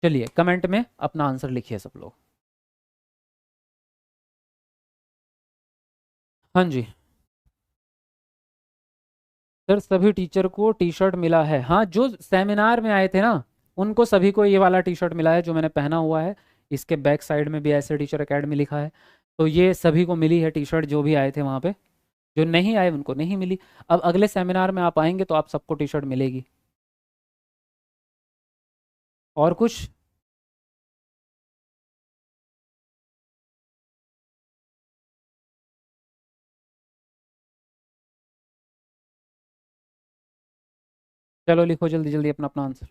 चलिए कमेंट में अपना आंसर लिखिए सब लोग। हाँ जी सर, सभी टीचर को टी शर्ट मिला है। हाँ, जो सेमिनार में आए थे ना, उनको सभी को ये वाला टी शर्ट मिला है जो मैंने पहना हुआ है। इसके बैक साइड में भी ऐसे टीचर एकेडमी लिखा है। तो ये सभी को मिली है टी शर्ट, जो भी आए थे वहाँ पे। जो नहीं आए उनको नहीं मिली। अब अगले सेमिनार में आप आएंगे तो आप सबको टी शर्ट मिलेगी। और कुछ? चलो लिखो जल्दी जल्दी अपना अपना आंसर।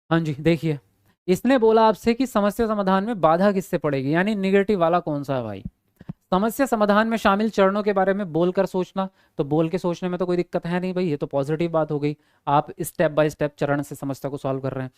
हाँ जी देखिए, इसने बोला आपसे कि समस्या समाधान में बाधा किससे पड़ेगी, यानी निगेटिव वाला कौन सा है भाई। समस्या समाधान में शामिल चरणों के बारे में बोलकर सोचना, तो बोल के सोचने में तो कोई दिक्कत है नहीं भाई, ये तो पॉजिटिव बात हो गई। आप स्टेप बाय स्टेप चरण से समस्या को सॉल्व कर रहे हैं।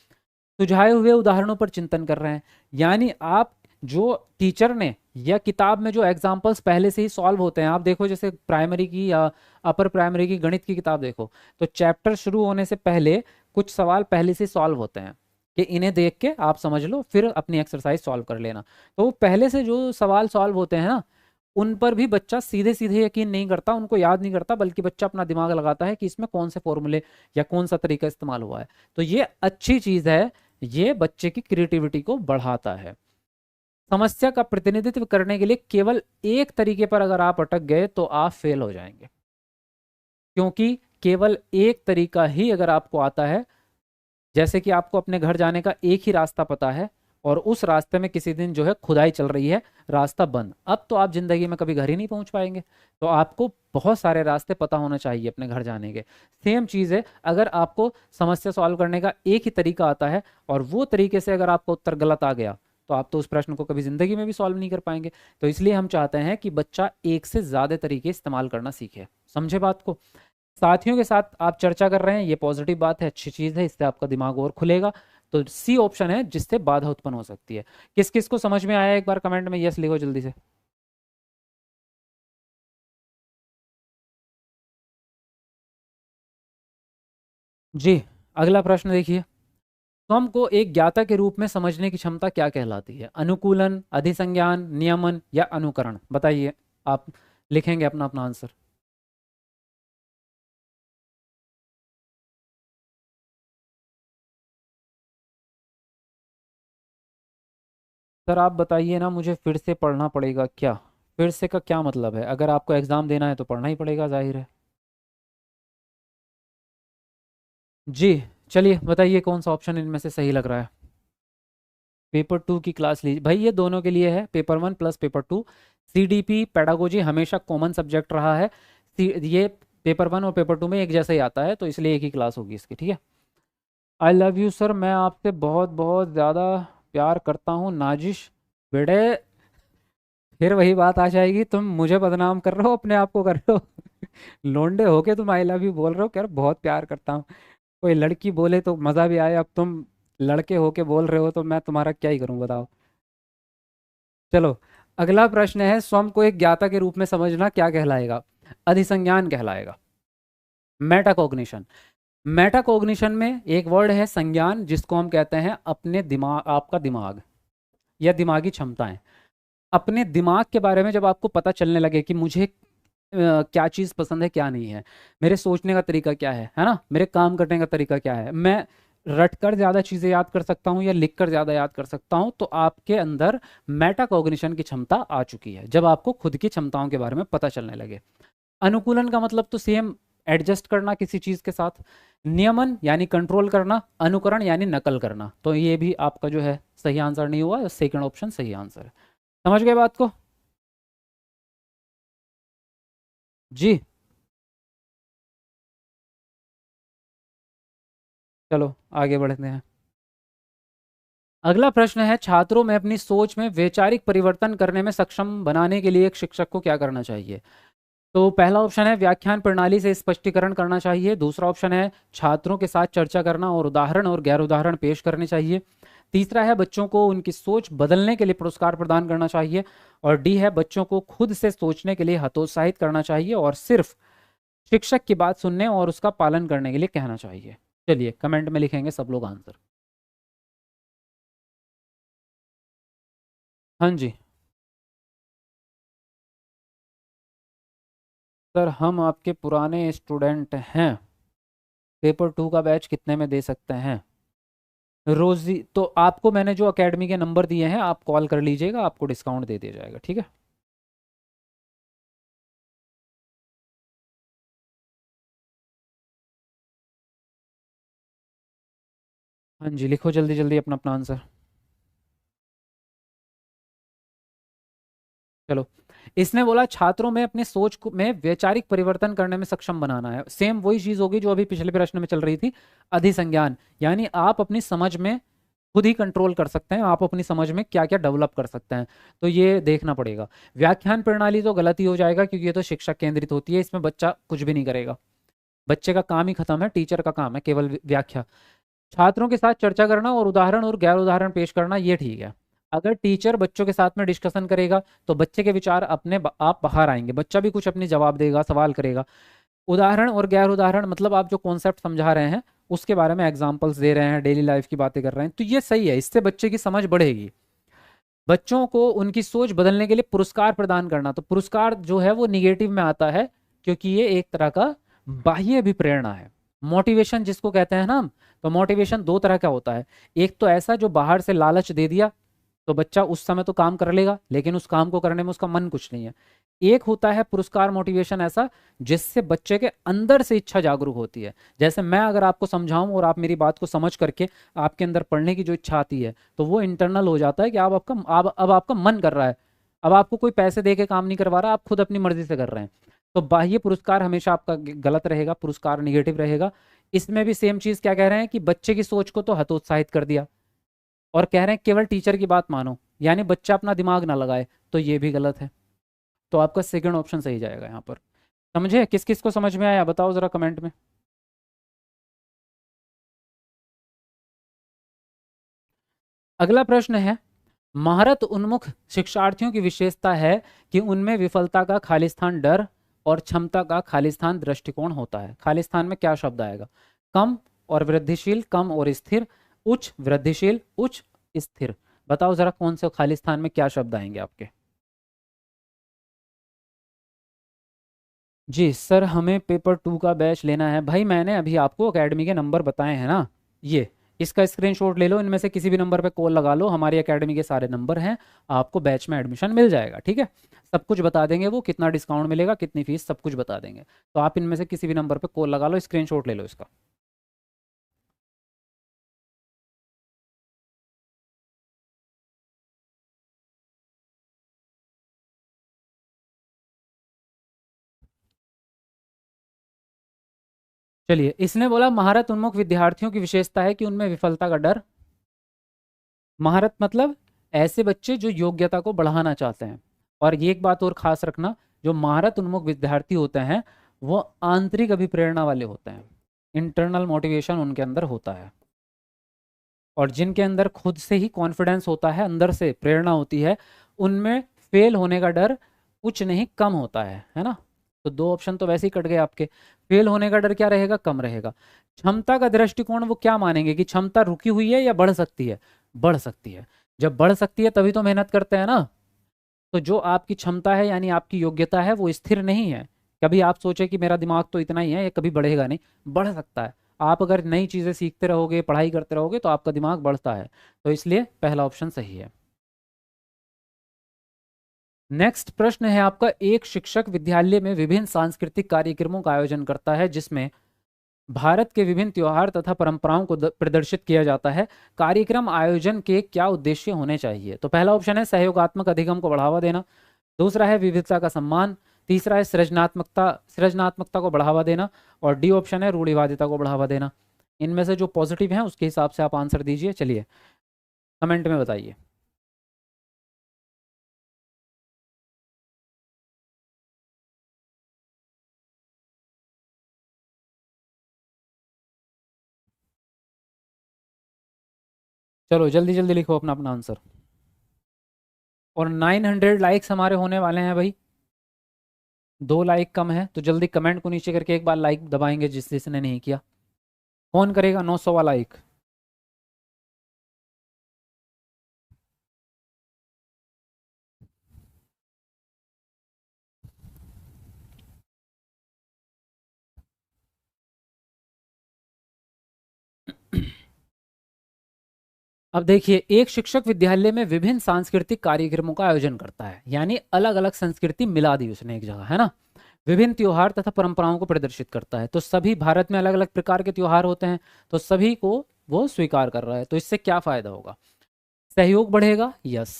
सुझाए हुए उदाहरणों पर चिंतन कर रहे हैं, यानी आप जो टीचर ने या किताब में जो एग्जाम्पल्स पहले से ही सॉल्व होते हैं, आप देखो जैसे प्राइमरी की या अपर प्राइमरी की गणित की किताब देखो, तो चैप्टर शुरू होने से पहले कुछ सवाल पहले से सॉल्व होते हैं कि इन्हें देख के आप समझ लो, फिर अपनी एक्सरसाइज सॉल्व कर लेना। तो वो पहले से जो सवाल सॉल्व होते हैं ना, उन पर भी बच्चा सीधे सीधे यकीन नहीं करता, उनको याद नहीं करता, बल्कि बच्चा अपना दिमाग लगाता है कि इसमें कौन से फॉर्मूले या कौन सा तरीका इस्तेमाल हुआ है। तो ये अच्छी चीज़ है, ये बच्चे की क्रिएटिविटी को बढ़ाता है। समस्या का प्रतिनिधित्व करने के लिए केवल एक तरीके पर अगर आप अटक गए तो आप फेल हो जाएंगे, क्योंकि केवल एक तरीका ही अगर आपको आता है, जैसे कि आपको अपने घर जाने का एक ही रास्ता पता है और उस रास्ते में किसी दिन जो है खुदाई चल रही है, रास्ता बंद, अब तो आप जिंदगी में कभी घर ही नहीं पहुंच पाएंगे। तो आपको बहुत सारे रास्ते पता होना चाहिए अपने घर जाने के। सेम चीज़ है, अगर आपको समस्या सॉल्व करने का एक ही तरीका आता है और वो तरीके से अगर आपका उत्तर गलत आ गया, तो आप तो उस प्रश्न को कभी जिंदगी में भी सॉल्व नहीं कर पाएंगे। तो इसलिए हम चाहते हैं कि बच्चा एक से ज़्यादा तरीके इस्तेमाल करना सीखे। समझे बात को? साथियों के साथ आप चर्चा कर रहे हैं, ये पॉजिटिव बात है, अच्छी चीज़ है, इससे आपका दिमाग और खुलेगा। तो सी ऑप्शन है जिससे बाधा उत्पन्न हो सकती है। किस किस को समझ में आया एक बार कमेंट में यस लिखो जल्दी से। जी अगला प्रश्न देखिए, स्वयं को एक ज्ञाता के रूप में समझने की क्षमता क्या कहलाती है? अनुकूलन, अधिसंज्ञान, नियमन या अनुकरण? बताइए, आप लिखेंगे अपना अपना आंसर। सर आप बताइए ना, मुझे फिर से पढ़ना पड़ेगा क्या? फिर से का क्या मतलब है? अगर आपको एग्जाम देना है तो पढ़ना ही पड़ेगा, जाहिर है। जी चलिए बताइए कौन सा ऑप्शन इनमें से सही लग रहा है। पेपर टू की क्लास लीजिए भाई, ये दोनों के लिए है, paper one plus paper two. CDP pedagogy हमेशा कॉमन सब्जेक्ट रहा है। ये पेपर वन और पेपर टू में एक जैसा ही आता है, तो इसलिए एक ही क्लास होगी इसकी, ठीक है। आई लव यू सर, मैं आपसे बहुत बहुत ज़्यादा प्यार करता हूँ नाजिश। बेटे फिर वही बात आ जाएगी, तुम मुझे बदनाम कर रहे हो, अपने आप को कर रहे हो। लोंडे होके तुम आई लव यू बोल रहे हो, कह रहे हो बहुत प्यार करता हूँ। कोई लड़की बोले तो मज़ा भी आए, अब तुम लड़के होके बोल रहे हो तो मैं तुम्हारा क्या ही करूं बताओ। चलो अगला प्रश्न है, स्वयं को एक ज्ञाता के रूप में समझना क्या कहलाएगा? अधिसंज्ञान कहलाएगा। मेटाकॉग्निशन। मेटाकॉग्निशन में एक वर्ड है संज्ञान, जिसको हम कहते हैं अपने दिमाग, आपका दिमाग या दिमागी क्षमताएं। अपने दिमाग के बारे में जब आपको पता चलने लगे कि मुझे क्या चीज़ पसंद है क्या नहीं है, मेरे सोचने का तरीका क्या है ना, मेरे काम करने का तरीका क्या है, मैं रट कर ज़्यादा चीज़ें याद कर सकता हूँ या लिख कर ज़्यादा याद कर सकता हूँ, तो आपके अंदर मेटाकॉग्निशन की क्षमता आ चुकी है, जब आपको खुद की क्षमताओं के बारे में पता चलने लगे। अनुकूलन का मतलब तो सेम, एडजस्ट करना किसी चीज़ के साथ। नियमन यानी कंट्रोल करना, अनुकरण यानी नकल करना। तो ये भी आपका जो है सही आंसर नहीं हुआ, सेकंड ऑप्शन सही आंसर है। समझ गए बात को? जी चलो आगे बढ़ते हैं। अगला प्रश्न है, छात्रों में अपनी सोच में वैचारिक परिवर्तन करने में सक्षम बनाने के लिए एक शिक्षक को क्या करना चाहिए? तो पहला ऑप्शन है व्याख्यान प्रणाली से स्पष्टीकरण करना चाहिए। दूसरा ऑप्शन है छात्रों के साथ चर्चा करना और उदाहरण और गैर उदाहरण पेश करने चाहिए। तीसरा है बच्चों को उनकी सोच बदलने के लिए पुरस्कार प्रदान करना चाहिए। और डी है बच्चों को खुद से सोचने के लिए हतोत्साहित करना चाहिए और सिर्फ शिक्षक की बात सुनने और उसका पालन करने के लिए कहना चाहिए। चलिए कमेंट में लिखेंगे सब लोग आंसर। हाँ जी सर, हम आपके पुराने स्टूडेंट हैं। पेपर 2 का बैच कितने में दे सकते हैं? रोजी तो आपको मैंने जो एकेडमी के नंबर दिए हैं आप कॉल कर लीजिएगा, आपको डिस्काउंट दे दिया जाएगा, ठीक है। हाँ जी लिखो जल्दी जल्दी अपना अपना आंसर। चलो, इसने बोला छात्रों में अपनी सोच को में वैचारिक परिवर्तन करने में सक्षम बनाना है। सेम वही चीज होगी जो अभी पिछले प्रश्न में चल रही थी, अधिसंज्ञान। यानी आप अपनी समझ में खुद ही कंट्रोल कर सकते हैं, आप अपनी समझ में क्या क्या डेवलप कर सकते हैं, तो ये देखना पड़ेगा। व्याख्यान प्रणाली तो गलत ही हो जाएगा क्योंकि ये तो शिक्षक केंद्रित होती है, इसमें बच्चा कुछ भी नहीं करेगा, बच्चे का काम ही खत्म है, टीचर का काम है केवल व्याख्या। छात्रों के साथ चर्चा करना और उदाहरण और गैर उदाहरण पेश करना ये ठीक है। अगर टीचर बच्चों के साथ में डिस्कशन करेगा तो बच्चे के विचार अपने आप बाहर आएंगे, बच्चा भी कुछ अपनी जवाब देगा, सवाल करेगा। उदाहरण और गैर उदाहरण मतलब आप जो कॉन्सेप्ट समझा रहे हैं उसके बारे में एग्जाम्पल्स दे रहे हैं, डेली लाइफ की बातें कर रहे हैं, तो ये सही है, इससे बच्चे की समझ बढ़ेगी। बच्चों को उनकी सोच बदलने के लिए पुरस्कार प्रदान करना, तो पुरस्कार जो है वो निगेटिव में आता है क्योंकि ये एक तरह का बाह्य अभिप्रेरणा है। मोटिवेशन जिसको कहते हैं ना हम, तो मोटिवेशन दो तरह का होता है। एक तो ऐसा जो बाहर से लालच दे दिया तो बच्चा उस समय तो काम कर लेगा लेकिन उस काम को करने में उसका मन कुछ नहीं है। एक होता है पुरस्कार मोटिवेशन ऐसा जिससे बच्चे के अंदर से इच्छा जागरूक होती है। जैसे मैं अगर आपको समझाऊं और आप मेरी बात को समझ करके आपके अंदर पढ़ने की जो इच्छा आती है तो वो इंटरनल हो जाता है कि अब आपका मन कर रहा है। अब आपको कोई पैसे दे के काम नहीं करवा रहा, आप खुद अपनी मर्जी से कर रहे हैं। तो बाह्य पुरस्कार हमेशा आपका गलत रहेगा, पुरस्कार निगेटिव रहेगा। इसमें भी सेम चीज क्या कह रहे हैं कि बच्चे की सोच को तो हतोत्साहित कर दिया और कह रहे हैं केवल टीचर की बात मानो, यानी बच्चा अपना दिमाग ना लगाए, तो ये भी गलत है। तो आपका सेकंड ऑप्शन सही जाएगा यहाँ पर। समझे? किस किस को समझ में आया बताओ जरा कमेंट में। अगला प्रश्न है, महारत उन्मुख शिक्षार्थियों की विशेषता है कि उनमें विफलता का खालिस्तान डर और क्षमता का खालिस्तान दृष्टिकोण होता है। खालिस्तान में क्या शब्द आएगा? कम और वृद्धिशील, कम और स्थिर, उच्च वृद्धिशील, उच्च स्थिर। बताओ जरा कौन से खालिस्तान में क्या शब्द आएंगे आपके? जी सर, हमें पेपर 2 का बैच लेना है। भाई मैंने अभी आपको एकेडमी के नंबर बताए हैं ना, ये इसका स्क्रीनशॉट ले लो, इनमें से किसी भी नंबर पे कॉल लगा लो, हमारी एकेडमी के सारे नंबर हैं, आपको बैच में एडमिशन मिल जाएगा, ठीक है। सब कुछ बता देंगे, वो कितना डिस्काउंट मिलेगा, कितनी फीस, सब कुछ बता देंगे। तो आप इनमें से किसी भी नंबर पे कॉल लगा लो, स्क्रीनशॉट ले लो इसका। चलिए, इसने बोला महारत उन्मुख विद्यार्थियों की विशेषता है कि उनमें विफलता का डर। महारत मतलब ऐसे बच्चे जो योग्यता को बढ़ाना चाहते हैं। और ये एक बात और खास रखना, जो महारत उन्मुख विद्यार्थी होते हैं वो आंतरिक अभिप्रेरणा वाले होते हैं, इंटरनल मोटिवेशन उनके अंदर होता है। और जिनके अंदर खुद से ही कॉन्फिडेंस होता है, अंदर से प्रेरणा होती है, उनमें फेल होने का डर कुछ नहीं कम होता है ना। तो दो ऑप्शन तो वैसे ही कट गए आपके। फेल होने का डर क्या रहेगा? कम रहेगा। क्षमता का दृष्टिकोण वो क्या मानेंगे कि क्षमता रुकी हुई है या बढ़ सकती है? बढ़ सकती है। जब बढ़ सकती है तभी तो मेहनत करते हैं ना। तो जो आपकी क्षमता है यानी आपकी योग्यता है वो स्थिर नहीं है। कभी आप सोचे कि मेरा दिमाग तो इतना ही है, ये कभी बढ़ेगा नहीं, बढ़ सकता है। आप अगर नई चीज़ें सीखते रहोगे, पढ़ाई करते रहोगे तो आपका दिमाग बढ़ता है। तो इसलिए पहला ऑप्शन सही है। नेक्स्ट प्रश्न है आपका, एक शिक्षक विद्यालय में विभिन्न सांस्कृतिक कार्यक्रमों का आयोजन करता है जिसमें भारत के विभिन्न त्योहार तथा परंपराओं को प्रदर्शित किया जाता है। कार्यक्रम आयोजन के क्या उद्देश्य होने चाहिए? तो पहला ऑप्शन है सहयोगात्मक अधिगम को बढ़ावा देना, दूसरा है विविधता का सम्मान, तीसरा है सृजनात्मकता को बढ़ावा देना, और डी ऑप्शन है रूढ़िवादिता को बढ़ावा देना। इनमें से जो पॉजिटिव है उसके हिसाब से आप आंसर दीजिए। चलिए कमेंट में बताइए। चलो जल्दी जल्दी लिखो अपना अपना आंसर। और 900 लाइक्स हमारे होने वाले हैं भाई। 2 लाइक कम है तो जल्दी कमेंट को नीचे करके एक बार लाइक दबाएंगे जिस जिसने नहीं किया। कौन करेगा 900 वाला लाइक? अब देखिए, एक शिक्षक विद्यालय में विभिन्न सांस्कृतिक कार्यक्रमों का आयोजन करता है, यानी अलग अलग संस्कृति मिला दी उसने एक जगह, है ना। विभिन्न त्योहार तथा परंपराओं को प्रदर्शित करता है, तो सभी भारत में अलग अलग प्रकार के त्योहार होते हैं, तो सभी को वो स्वीकार कर रहा है। तो इससे क्या फायदा होगा? सहयोग बढ़ेगा, यस।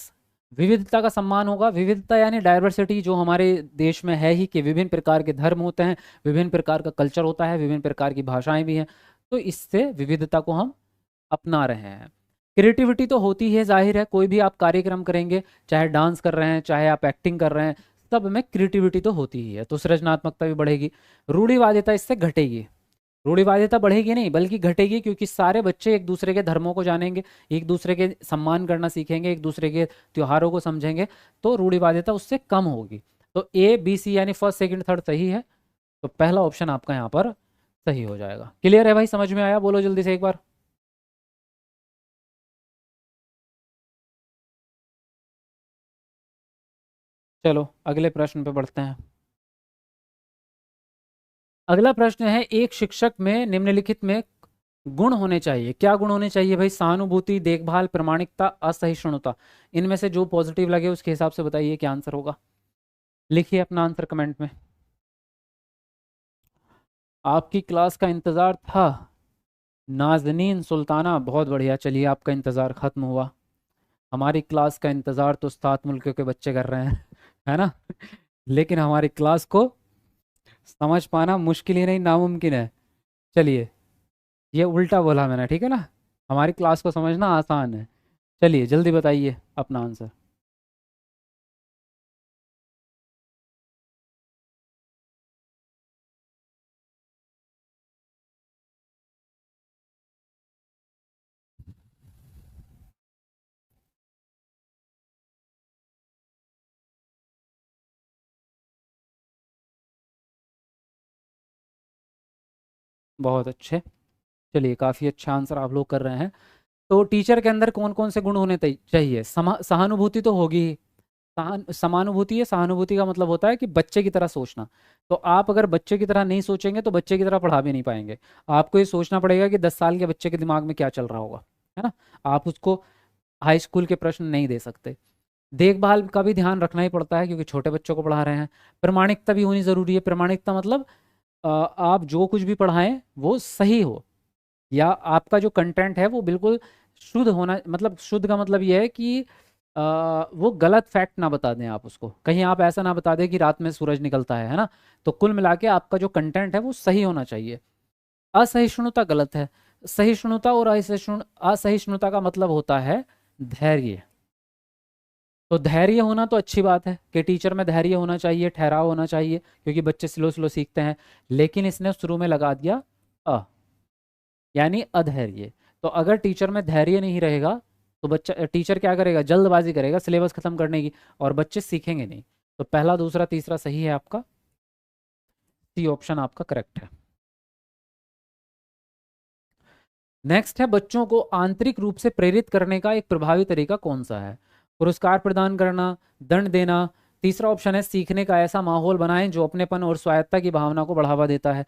विविधता का सम्मान होगा, विविधता यानी डाइवर्सिटी जो हमारे देश में है ही, कि विभिन्न प्रकार के धर्म होते हैं, विभिन्न प्रकार का कल्चर होता है, विभिन्न प्रकार की भाषाएं भी हैं, तो इससे विविधता को हम अपना रहे हैं। क्रिएटिविटी तो होती है, जाहिर है, कोई भी आप कार्यक्रम करेंगे, चाहे डांस कर रहे हैं, चाहे आप एक्टिंग कर रहे हैं, सब में क्रिएटिविटी तो होती ही है, तो सृजनात्मकता भी बढ़ेगी। रूढ़िवादिता इससे घटेगी। रूढ़िवादिता बढ़ेगी नहीं बल्कि घटेगी, क्योंकि सारे बच्चे एक दूसरे के धर्मों को जानेंगे, एक दूसरे के सम्मान करना सीखेंगे, एक दूसरे के त्योहारों को समझेंगे, तो रूढ़िवादिता उससे कम होगी। तो ए बी सी यानी फर्स्ट सेकंड थर्ड सही है, तो पहला ऑप्शन आपका यहाँ पर सही हो जाएगा। क्लियर है भाई, समझ में आया? बोलो जल्दी से एक बार। चलो अगले प्रश्न पे बढ़ते हैं। अगला प्रश्न है, एक शिक्षक में निम्नलिखित में गुण होने चाहिए। क्या गुण होने चाहिए भाई? सहानुभूति, देखभाल, प्रामाणिकता, असहिष्णुता। इनमें से जो पॉजिटिव लगे उसके हिसाब से बताइए क्या आंसर होगा। लिखिए अपना आंसर कमेंट में। आपकी क्लास का इंतजार था नाजनीन सुल्ताना, बहुत बढ़िया। चलिए आपका इंतजार खत्म हुआ। हमारी क्लास का इंतजार तो 7 मुल्कों के बच्चे कर रहे हैं है ना। लेकिन हमारी क्लास को समझ पाना मुश्किल ही नहीं, नामुमकिन है। चलिए, ये उल्टा बोला मैंने, ठीक है ना। हमारी क्लास को समझना आसान है। चलिए जल्दी बताइए अपना आंसर। बहुत अच्छे। चलिए काफ़ी अच्छा आंसर आप लोग कर रहे हैं। तो टीचर के अंदर कौन कौन से गुण होने चाहिए? सहानुभूति तो होगी ही। समानुभूति है, सहानुभूति का मतलब होता है कि बच्चे की तरह सोचना। तो आप अगर बच्चे की तरह नहीं सोचेंगे तो बच्चे की तरह पढ़ा भी नहीं पाएंगे। आपको ये सोचना पड़ेगा कि 10 साल के बच्चे के दिमाग में क्या चल रहा होगा, है ना। आप उसको हाई स्कूल के प्रश्न नहीं दे सकते। देखभाल का भी ध्यान रखना ही पड़ता है क्योंकि छोटे बच्चों को पढ़ा रहे हैं। प्रामाणिकता भी होनी ज़रूरी है। प्रामाणिकता मतलब आप जो कुछ भी पढ़ाएं वो सही हो, या आपका जो कंटेंट है वो बिल्कुल शुद्ध होना। मतलब शुद्ध का मतलब ये है कि वो गलत फैक्ट ना बता दें आप उसको, कहीं आप ऐसा ना बता दें कि रात में सूरज निकलता है ना। तो कुल मिला के आपका जो कंटेंट है वो सही होना चाहिए। असहिष्णुता गलत है। सहिष्णुता और असहिष्णुता का मतलब होता है धैर्य। तो धैर्य होना तो अच्छी बात है कि टीचर में धैर्य होना चाहिए, ठहराव होना चाहिए, क्योंकि बच्चे स्लो स्लो सीखते हैं। लेकिन इसने शुरू में लगा दिया अ, यानी अधैर्य। तो अगर टीचर में धैर्य नहीं रहेगा तो बच्चा टीचर क्या करेगा? जल्दबाजी करेगा सिलेबस खत्म करने की, और बच्चे सीखेंगे नहीं। तो पहला दूसरा तीसरा सही है आपका। सी ऑप्शन आपका करेक्ट है। नेक्स्ट है, बच्चों को आंतरिक रूप से प्रेरित करने का एक प्रभावी तरीका कौन सा है? पुरस्कार प्रदान करना, दंड देना। तीसरा ऑप्शन है, सीखने का ऐसा माहौल बनाएं जो अपनेपन और स्वायत्ता की भावना को बढ़ावा देता है।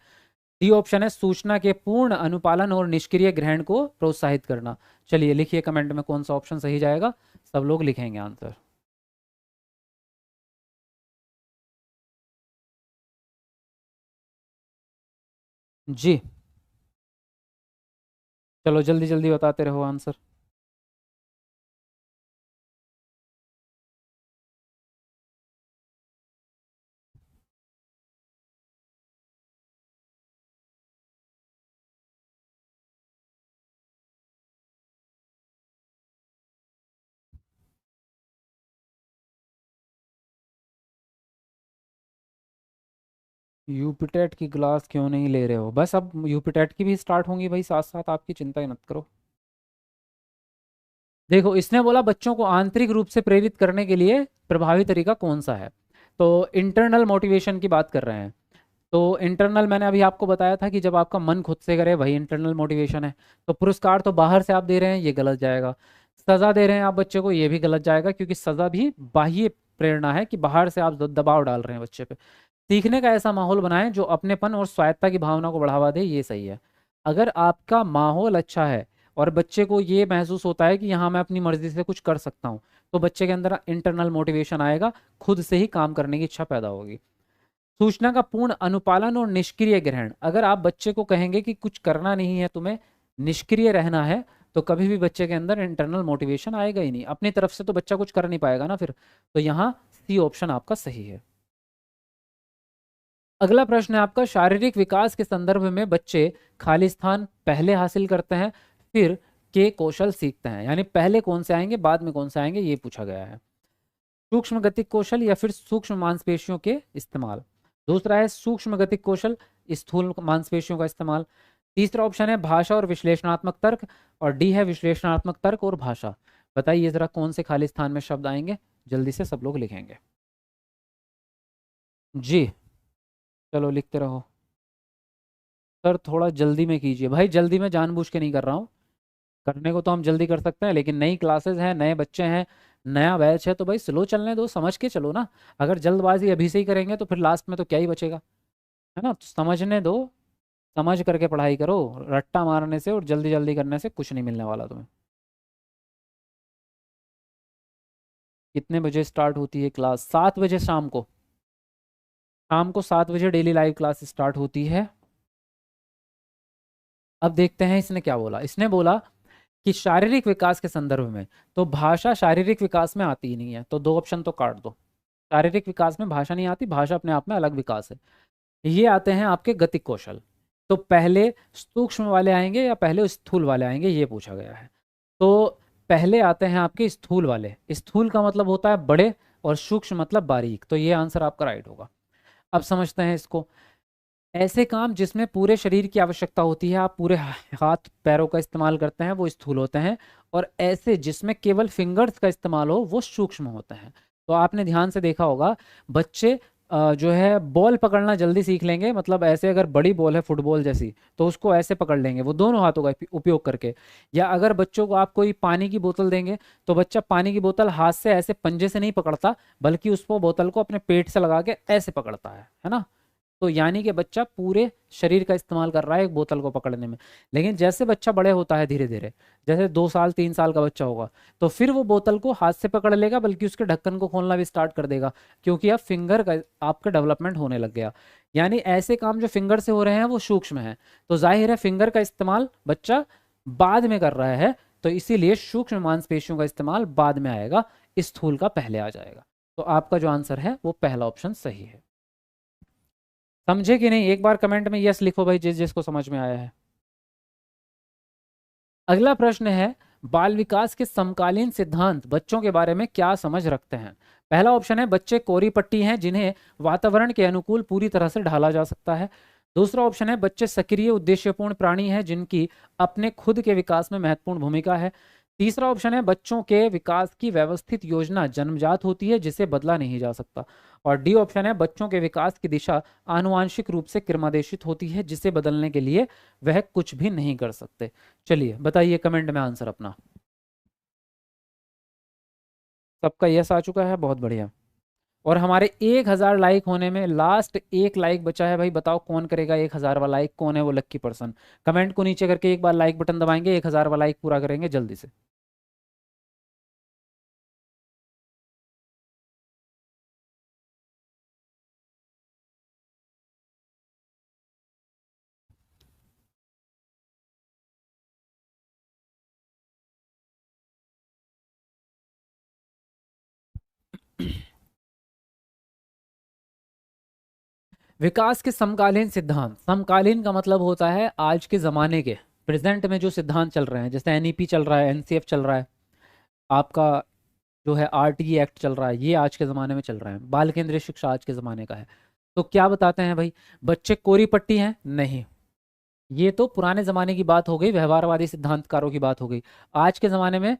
डी ऑप्शन है, सूचना के पूर्ण अनुपालन और निष्क्रिय ग्रहण को प्रोत्साहित करना। चलिए लिखिए कमेंट में कौन सा ऑप्शन सही जाएगा। सब लोग लिखेंगे आंसर। जी, चलो जल्दी जल्दी बताते रहो आंसर। यूपीटेट की क्लास क्यों नहीं ले रहे हो? बस अब यूपीटेट की भी स्टार्ट होंगी भाई साथ साथ, आपकी चिंता ही मत करो। देखो इसने बोला बच्चों को आंतरिक रूप से प्रेरित करने के लिए प्रभावी तरीका कौन सा है। तो इंटरनल मोटिवेशन की बात कर रहे हैं। तो इंटरनल मैंने अभी आपको बताया था कि जब आपका मन खुद से करे वही इंटरनल मोटिवेशन है। तो पुरस्कार तो बाहर से आप दे रहे हैं, ये गलत जाएगा। सजा दे रहे हैं आप बच्चे को, ये भी गलत जाएगा, क्योंकि सजा भी बाह्य प्रेरणा है कि बाहर से आप दबाव डाल रहे हैं बच्चे पे। सीखने का ऐसा माहौल बनाएं जो अपनेपन और स्वायत्ता की भावना को बढ़ावा दे, ये सही है। अगर आपका माहौल अच्छा है और बच्चे को ये महसूस होता है कि यहाँ मैं अपनी मर्जी से कुछ कर सकता हूँ, तो बच्चे के अंदर इंटरनल मोटिवेशन आएगा, खुद से ही काम करने की इच्छा पैदा होगी। सूचना का पूर्ण अनुपालन और निष्क्रिय ग्रहण। अगर आप बच्चे को कहेंगे कि कुछ करना नहीं है तुम्हें, निष्क्रिय रहना है, तो कभी भी बच्चे के अंदर इंटरनल मोटिवेशन आएगा ही नहीं, अपनी तरफ से तो बच्चा कुछ कर नहीं पाएगा ना फिर। तो यहाँ सी ऑप्शन आपका सही है। अगला प्रश्न है आपका, शारीरिक विकास के संदर्भ में बच्चे खाली स्थान पहले हासिल करते हैं फिर के कौशल सीखते हैं, यानी पहले कौन से आएंगे बाद में कौन से आएंगे, ये पूछा गया है। सूक्ष्म गतिक कौशल या फिर सूक्ष्म मांसपेशियों के इस्तेमाल। दूसरा है सूक्ष्म गतिक कौशल, स्थूल मांसपेशियों का इस्तेमाल। तीसरा ऑप्शन है भाषा और विश्लेषणात्मक तर्क, और डी है विश्लेषणात्मक तर्क और भाषा। बताइए जरा कौन से खाली स्थान में शब्द आएंगे, जल्दी से सब लोग लिखेंगे जी। चलो लिखते रहो। सर थोड़ा जल्दी में कीजिए भाई, जल्दी में जानबूझ के नहीं कर रहा हूँ। करने को तो हम जल्दी कर सकते हैं, लेकिन नई क्लासेस हैं, नए बच्चे हैं, नया बैच है, तो भाई स्लो चलने दो, समझ के चलो ना। अगर जल्दबाजी अभी से ही करेंगे तो फिर लास्ट में तो क्या ही बचेगा, है ना। तो समझने दो, समझ करके पढ़ाई करो। रट्टा मारने से और जल्दी जल्दी करने से कुछ नहीं मिलने वाला तुम्हें। कितने बजे स्टार्ट होती है क्लास? 7 बजे शाम को। शाम को 7 बजे डेली लाइव क्लास स्टार्ट होती है। अब देखते हैं इसने क्या बोला। इसने बोला कि शारीरिक विकास के संदर्भ में, तो भाषा शारीरिक विकास में आती ही नहीं है, तो दो ऑप्शन तो काट दो। शारीरिक विकास में भाषा नहीं आती, भाषा अपने आप में अलग विकास है। ये आते हैं आपके गतिक कौशल। तो पहले सूक्ष्म वाले आएंगे या पहले स्थूल वाले आएंगे, ये पूछा गया है। तो पहले आते हैं आपके स्थूल वाले। स्थूल का मतलब होता है बड़े, और सूक्ष्म मतलब बारीक, तो ये आंसर आपका राइट होगा। अब समझते हैं इसको। ऐसे काम जिसमें पूरे शरीर की आवश्यकता होती है, आप पूरे हाथ पैरों का इस्तेमाल करते हैं, वो स्थूल होते हैं। और ऐसे जिसमें केवल फिंगर्स का इस्तेमाल हो, वो सूक्ष्म होते हैं। तो आपने ध्यान से देखा होगा, बच्चे जो है बॉल पकड़ना जल्दी सीख लेंगे, मतलब ऐसे अगर बड़ी बॉल है फुटबॉल जैसी, तो उसको ऐसे पकड़ लेंगे वो दोनों हाथों का उपयोग करके। या अगर बच्चों को आप कोई पानी की बोतल देंगे, तो बच्चा पानी की बोतल हाथ से ऐसे पंजे से नहीं पकड़ता, बल्कि उसको बोतल को अपने पेट से लगा के ऐसे पकड़ता है ना। तो यानी कि बच्चा पूरे शरीर का इस्तेमाल कर रहा है एक बोतल को पकड़ने में। लेकिन जैसे बच्चा बड़े होता है धीरे धीरे, जैसे 2 साल 3 साल का बच्चा होगा, तो फिर वो बोतल को हाथ से पकड़ लेगा, बल्कि उसके ढक्कन को खोलना भी स्टार्ट कर देगा, क्योंकि अब फिंगर का आपका डेवलपमेंट होने लग गया। यानी ऐसे काम जो फिंगर से हो रहे हैं वो सूक्ष्म है। तो जाहिर है फिंगर का इस्तेमाल बच्चा बाद में कर रहा है, तो इसीलिए सूक्ष्म मांसपेशियों का इस्तेमाल बाद में आएगा, स्थूल का पहले आ जाएगा। तो आपका जो आंसर है वो पहला ऑप्शन सही है। समझे कि नहीं? एक बार कमेंट में यस लिखो भाई, जिस जिसको समझ में आया है। अगला प्रश्न है, बाल विकास के समकालीन सिद्धांत बच्चों के बारे में क्या समझ रखते हैं। पहला ऑप्शन है बच्चे कोरी पट्टी हैं जिन्हें वातावरण के अनुकूल पूरी तरह से ढाला जा सकता है। दूसरा ऑप्शन है बच्चे सक्रिय उद्देश्यपूर्ण प्राणी हैं जिनकी अपने खुद के विकास में महत्वपूर्ण भूमिका है। तीसरा ऑप्शन है बच्चों के विकास की व्यवस्थित योजना जन्मजात होती है जिसे बदला नहीं जा सकता। और डी ऑप्शन है बच्चों के विकास की दिशा आनुवांशिक रूप से क्रमादेशित होती है जिसे बदलने के लिए वह कुछ भी नहीं कर सकते। चलिए बताइए कमेंट में आंसर अपना। सबका यस आ चुका है, बहुत बढ़िया। और हमारे 1,000 लाइक होने में लास्ट एक लाइक बचा है भाई, बताओ कौन करेगा 1,000वां लाइक, कौन है वो लक्की पर्सन। कमेंट को नीचे करके एक बार लाइक बटन दबाएंगे, 1,000वां लाइक पूरा करेंगे जल्दी से। विकास के समकालीन सिद्धांत, समकालीन का मतलब होता है आज के ज़माने के, प्रेजेंट में जो सिद्धांत चल रहे हैं, जैसे एनईपी चल रहा है, एनसीएफ चल रहा है, आपका जो है आरटीई एक्ट चल रहा है, ये आज के ज़माने में चल रहा है। बाल केंद्रीय शिक्षा आज के ज़माने का है। तो क्या बताते हैं भाई, बच्चे कोरी पट्टी हैं? नहीं, ये तो पुराने ज़माने की बात हो गई, व्यवहारवादी सिद्धांतकारों की बात हो गई। आज के ज़माने में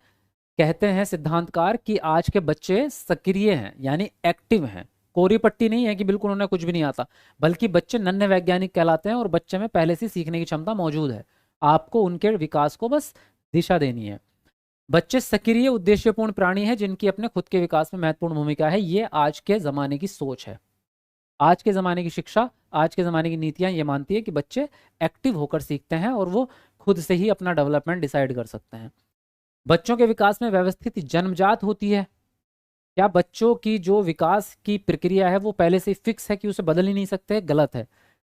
कहते हैं सिद्धांतकार कि आज के बच्चे सक्रिय हैं, यानी एक्टिव हैं। कोरी पट्टी नहीं है कि बिल्कुल उन्हें कुछ भी नहीं आता, बल्कि बच्चे नन्हे वैज्ञानिक कहलाते हैं और बच्चे में पहले से सीखने की क्षमता मौजूद है। आपको उनके विकास को बस दिशा देनी है। बच्चे सक्रिय उद्देश्यपूर्ण प्राणी हैं जिनकी अपने खुद के विकास में महत्वपूर्ण भूमिका है। ये आज के ज़माने की सोच है। आज के ज़माने की शिक्षा, आज के ज़माने की नीतियाँ ये मानती है कि बच्चे एक्टिव होकर सीखते हैं और वो खुद से ही अपना डेवलपमेंट डिसाइड कर सकते हैं। बच्चों के विकास में व्यवस्थित जन्मजात होती है। क्या बच्चों की जो विकास की प्रक्रिया है वो पहले से फिक्स है कि उसे बदल ही नहीं सकते? गलत है।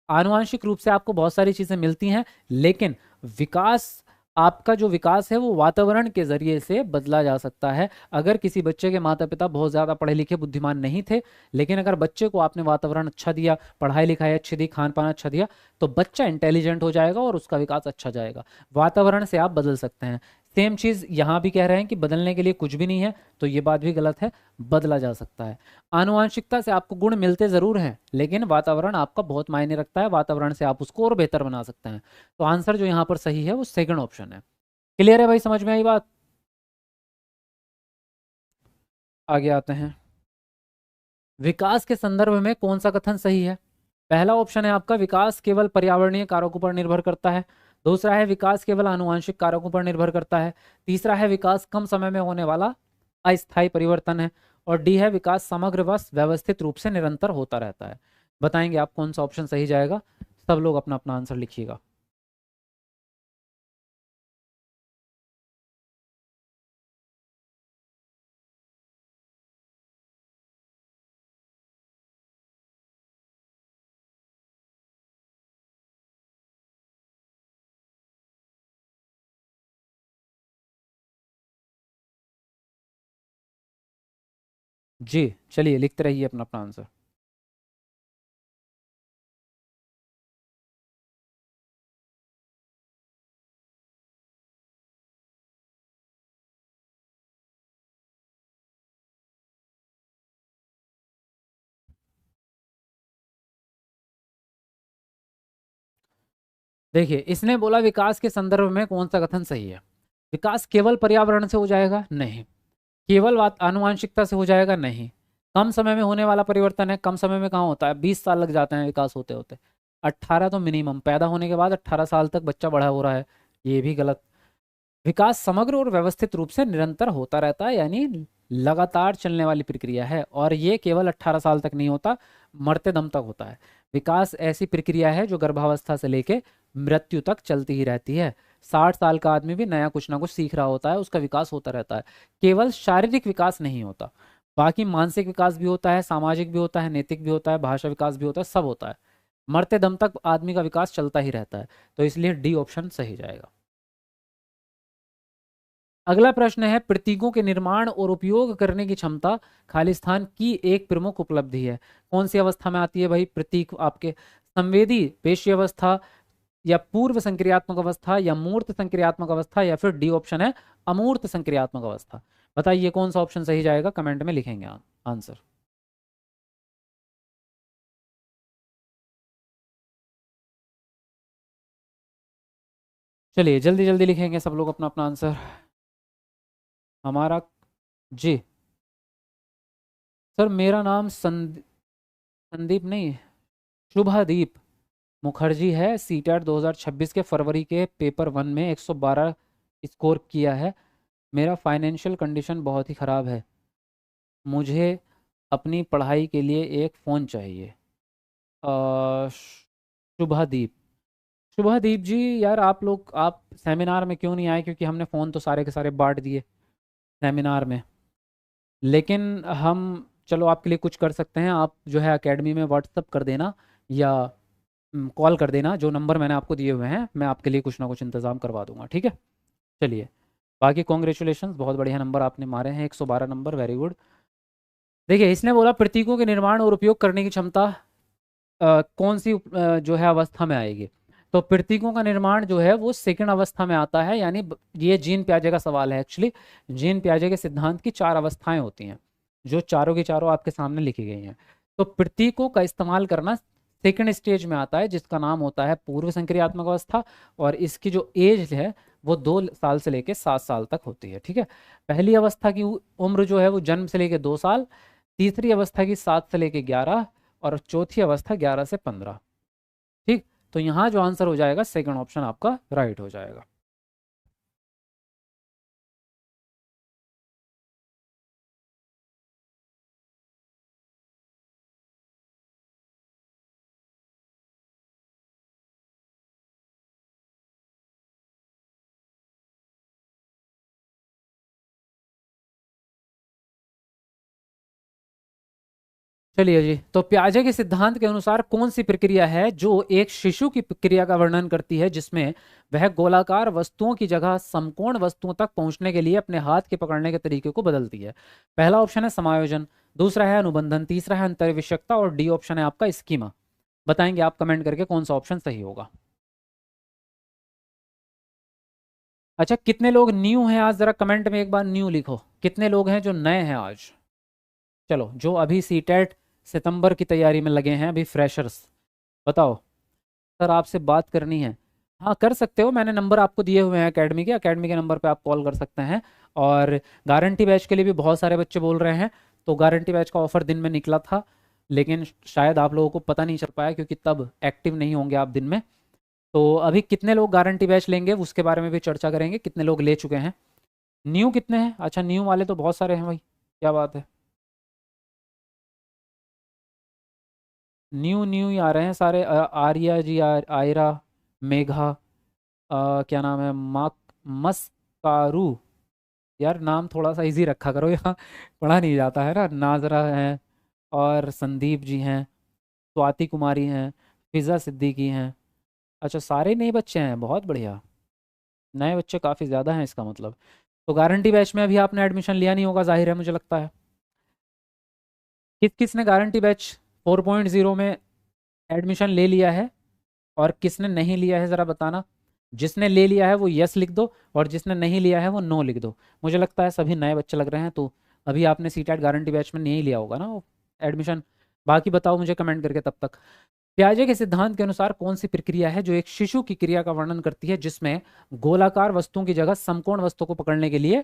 आनुवांशिक रूप से आपको बहुत सारी चीज़ें मिलती हैं, लेकिन विकास, आपका जो विकास है वो वातावरण के जरिए से बदला जा सकता है। अगर किसी बच्चे के माता पिता बहुत ज़्यादा पढ़े लिखे बुद्धिमान नहीं थे, लेकिन अगर बच्चे को आपने वातावरण अच्छा दिया, पढ़ाई लिखाई अच्छी दी, खान पान अच्छा दिया, तो बच्चा इंटेलिजेंट हो जाएगा और उसका विकास अच्छा जाएगा। वातावरण से आप बदल सकते हैं। सेम चीज़ यहाँ भी कह रहे हैं कि बदलने के लिए कुछ भी नहीं है, तो ये बात भी गलत है, बदला जा सकता है। आनुवांशिकता से आपको गुण मिलते ज़रूर हैं, लेकिन वातावरण आपका बहुत मायने रखता है। वातावरण से आप उसको और बेहतर बना सकते हैं। तो आंसर जो यहाँ पर सही है वो सेकंड ऑप्शन है। क्लियर है भाई, समझ में आई बात? आगे आते हैं। विकास के संदर्भ में कौन सा कथन सही है? पहला ऑप्शन है आपका, विकास केवल पर्यावरणीय कारकों पर निर्भर करता है। दूसरा है, विकास केवल आनुवंशिक कारकों पर निर्भर करता है। तीसरा है, विकास कम समय में होने वाला अस्थायी परिवर्तन है। और डी है, विकास समग्र व व्यवस्थित रूप से निरंतर होता रहता है। बताएंगे आप कौन सा ऑप्शन सही जाएगा? सब लोग अपना अपना आंसर लिखिएगा। जी, चलिए लिखते रहिए अपना अपना आंसर। देखिए, इसने बोला विकास के संदर्भ में कौन सा कथन सही है। विकास केवल पर्यावरण से हो जाएगा? नहीं। केवल आनुवांशिकता से हो जाएगा? नहीं। कम समय में होने वाला परिवर्तन है? कम समय में कहाँ होता है, 20 साल लग जाते हैं विकास होते होते। 18 तो मिनिमम, पैदा होने के बाद 18 साल तक बच्चा बड़ा हो रहा है, ये भी गलत। विकास समग्र और व्यवस्थित रूप से निरंतर होता रहता है, यानी लगातार चलने वाली प्रक्रिया है, और ये केवल 18 साल तक नहीं होता, मरते दम तक होता है। विकास ऐसी प्रक्रिया है जो गर्भावस्था से लेके मृत्यु तक चलती ही रहती है। 60 साल का आदमी भी नया कुछ ना कुछ सीख रहा होता है, उसका विकास होता रहता है। केवल शारीरिक विकास नहीं होता, बाकी मानसिक विकास भी होता है, सामाजिक भी होता है, नैतिक भी होता है, भाषा विकास भी होता है, सब होता है। मरते दम तक आदमी का विकास चलता ही रहता है। तो इसलिए डी ऑप्शन सही जाएगा। अगला प्रश्न है, प्रतीकों के निर्माण और उपयोग करने की क्षमता खालिस्तान की एक प्रमुख उपलब्धि है। कौन सी अवस्था में आती है भाई प्रतीक आपके? संवेदी पेशी अवस्था, या पूर्व संक्रियात्मक अवस्था, या मूर्त संक्रियात्मक अवस्था, या फिर डी ऑप्शन है अमूर्त संक्रियात्मक अवस्था। बताइए कौन सा ऑप्शन सही जाएगा, कमेंट में लिखेंगे आप आंसर। चलिए जल्दी जल्दी लिखेंगे सब लोग अपना अपना आंसर। हमारा, जी सर, मेरा नाम संदीप नहीं, शुभदीप मुखर्जी है। सीटेट 2026 के फरवरी के पेपर 1 में 112 स्कोर किया है। मेरा फाइनेंशियल कंडीशन बहुत ही ख़राब है। मुझे अपनी पढ़ाई के लिए एक फ़ोन चाहिए। शुभदीप, शुभदीप जी, यार आप लोग, आप सेमिनार में क्यों नहीं आए? क्योंकि हमने फ़ोन तो सारे के सारे बांट दिए सेमिनार में। लेकिन हम, चलो आपके लिए कुछ कर सकते हैं, आप जो है एकेडमी में व्हाट्सअप कर देना, या कॉल कर देना। जो नंबर मैंने आपको दिए हुए हैं मैं आपके लिए कुछ ना कुछ इंतज़ाम करवा दूंगा, ठीक है? चलिए, बाकी कॉन्ग्रेचुलेशन, बहुत बढ़िया नंबर आपने मारे हैं, 112 नंबर, वेरी गुड। देखिए, इसने बोला प्रतीकों के निर्माण और उपयोग करने की क्षमता कौन सी जो है अवस्था में आएगी। तो प्रतीकों का निर्माण जो है वो सेकंड अवस्था में आता है, यानी ये जीन प्याजे का सवाल है एक्चुअली। जीन प्याजे के सिद्धांत की 4 अवस्थाएं होती हैं, जो चारों की चारों आपके सामने लिखी गई हैं। तो प्रतीकों का इस्तेमाल करना सेकंड स्टेज में आता है, जिसका नाम होता है पूर्व संक्रियात्मक अवस्था, और इसकी जो एज है वो 2 साल से लेके 7 साल तक होती है। ठीक है, पहली अवस्था की उम्र जो है वो जन्म से लेके 2 साल, तीसरी अवस्था की 7 से लेके 11, और चौथी अवस्था 11 से 15। ठीक, तो यहाँ जो आंसर हो जाएगा सेकंड ऑप्शन आपका राइट हो जाएगा। चलिए जी, तो प्याजे के सिद्धांत के अनुसार कौन सी प्रक्रिया है जो एक शिशु की प्रक्रिया का वर्णन करती है जिसमें वह गोलाकार वस्तुओं की जगह समकोण वस्तुओं तक पहुंचने के लिए अपने हाथ के पकड़ने के तरीके को बदलती है? पहला ऑप्शन है समायोजन, दूसरा है अनुबंधन, तीसरा है अंतर्विषयकता, और डी ऑप्शन है आपका स्कीमा। बताएंगे आप कमेंट करके कौन सा ऑप्शन सही होगा। अच्छा, कितने लोग न्यू हैं आज, जरा कमेंट में एक बार न्यू लिखो, कितने लोग हैं जो नए हैं आज। चलो, जो अभी सीटेट सितंबर की तैयारी में लगे हैं, अभी फ्रेशर्स, बताओ। सर आपसे बात करनी है, हाँ कर सकते हो, मैंने नंबर आपको दिए हुए हैं एकेडमी के नंबर पे आप कॉल कर सकते हैं। और गारंटी बैच के लिए भी बहुत सारे बच्चे बोल रहे हैं, तो गारंटी बैच का ऑफर दिन में निकला था, लेकिन शायद आप लोगों को पता नहीं चल पाया क्योंकि तब एक्टिव नहीं होंगे आप दिन में। तो अभी कितने लोग गारंटी बैच लेंगे उसके बारे में भी चर्चा करेंगे, कितने लोग ले चुके हैं। न्यू कितने हैं? अच्छा, न्यू वाले तो बहुत सारे हैं भाई, क्या बात है। न्यू न्यू ही आ रहे हैं सारे। आर्या जी, आयरा, मेघा, क्या नाम है, माक, मस्कारू। यार नाम थोड़ा सा इजी रखा करो, यहाँ पढ़ा नहीं जाता है ना। नाजरा हैं, और संदीप जी हैं, स्वाति कुमारी हैं, फिज़ा सिद्दीकी हैं। अच्छा, सारे नए बच्चे हैं, बहुत बढ़िया। नए बच्चे काफ़ी ज़्यादा हैं इसका मतलब। तो गारंटी बैच में अभी आपने एडमिशन लिया नहीं होगा, जाहिर है मुझे लगता है। किस किस ने गारंटी बैच 4.0 में एडमिशन ले लिया है और किसने नहीं लिया है, ज़रा बताना। जिसने ले लिया है वो यस लिख दो, और जिसने नहीं लिया है वो नो लिख दो। मुझे लगता है सभी नए बच्चे लग रहे हैं, तो अभी आपने सीटेट गारंटी बैच में नहीं लिया होगा ना वो एडमिशन। बाकी बताओ मुझे कमेंट करके तब तक। प्याजे के सिद्धांत के अनुसार कौन सी प्रक्रिया है जो एक शिशु की क्रिया का वर्णन करती है जिसमें गोलाकार वस्तुओं की जगह समकोण वस्तु को पकड़ने के लिए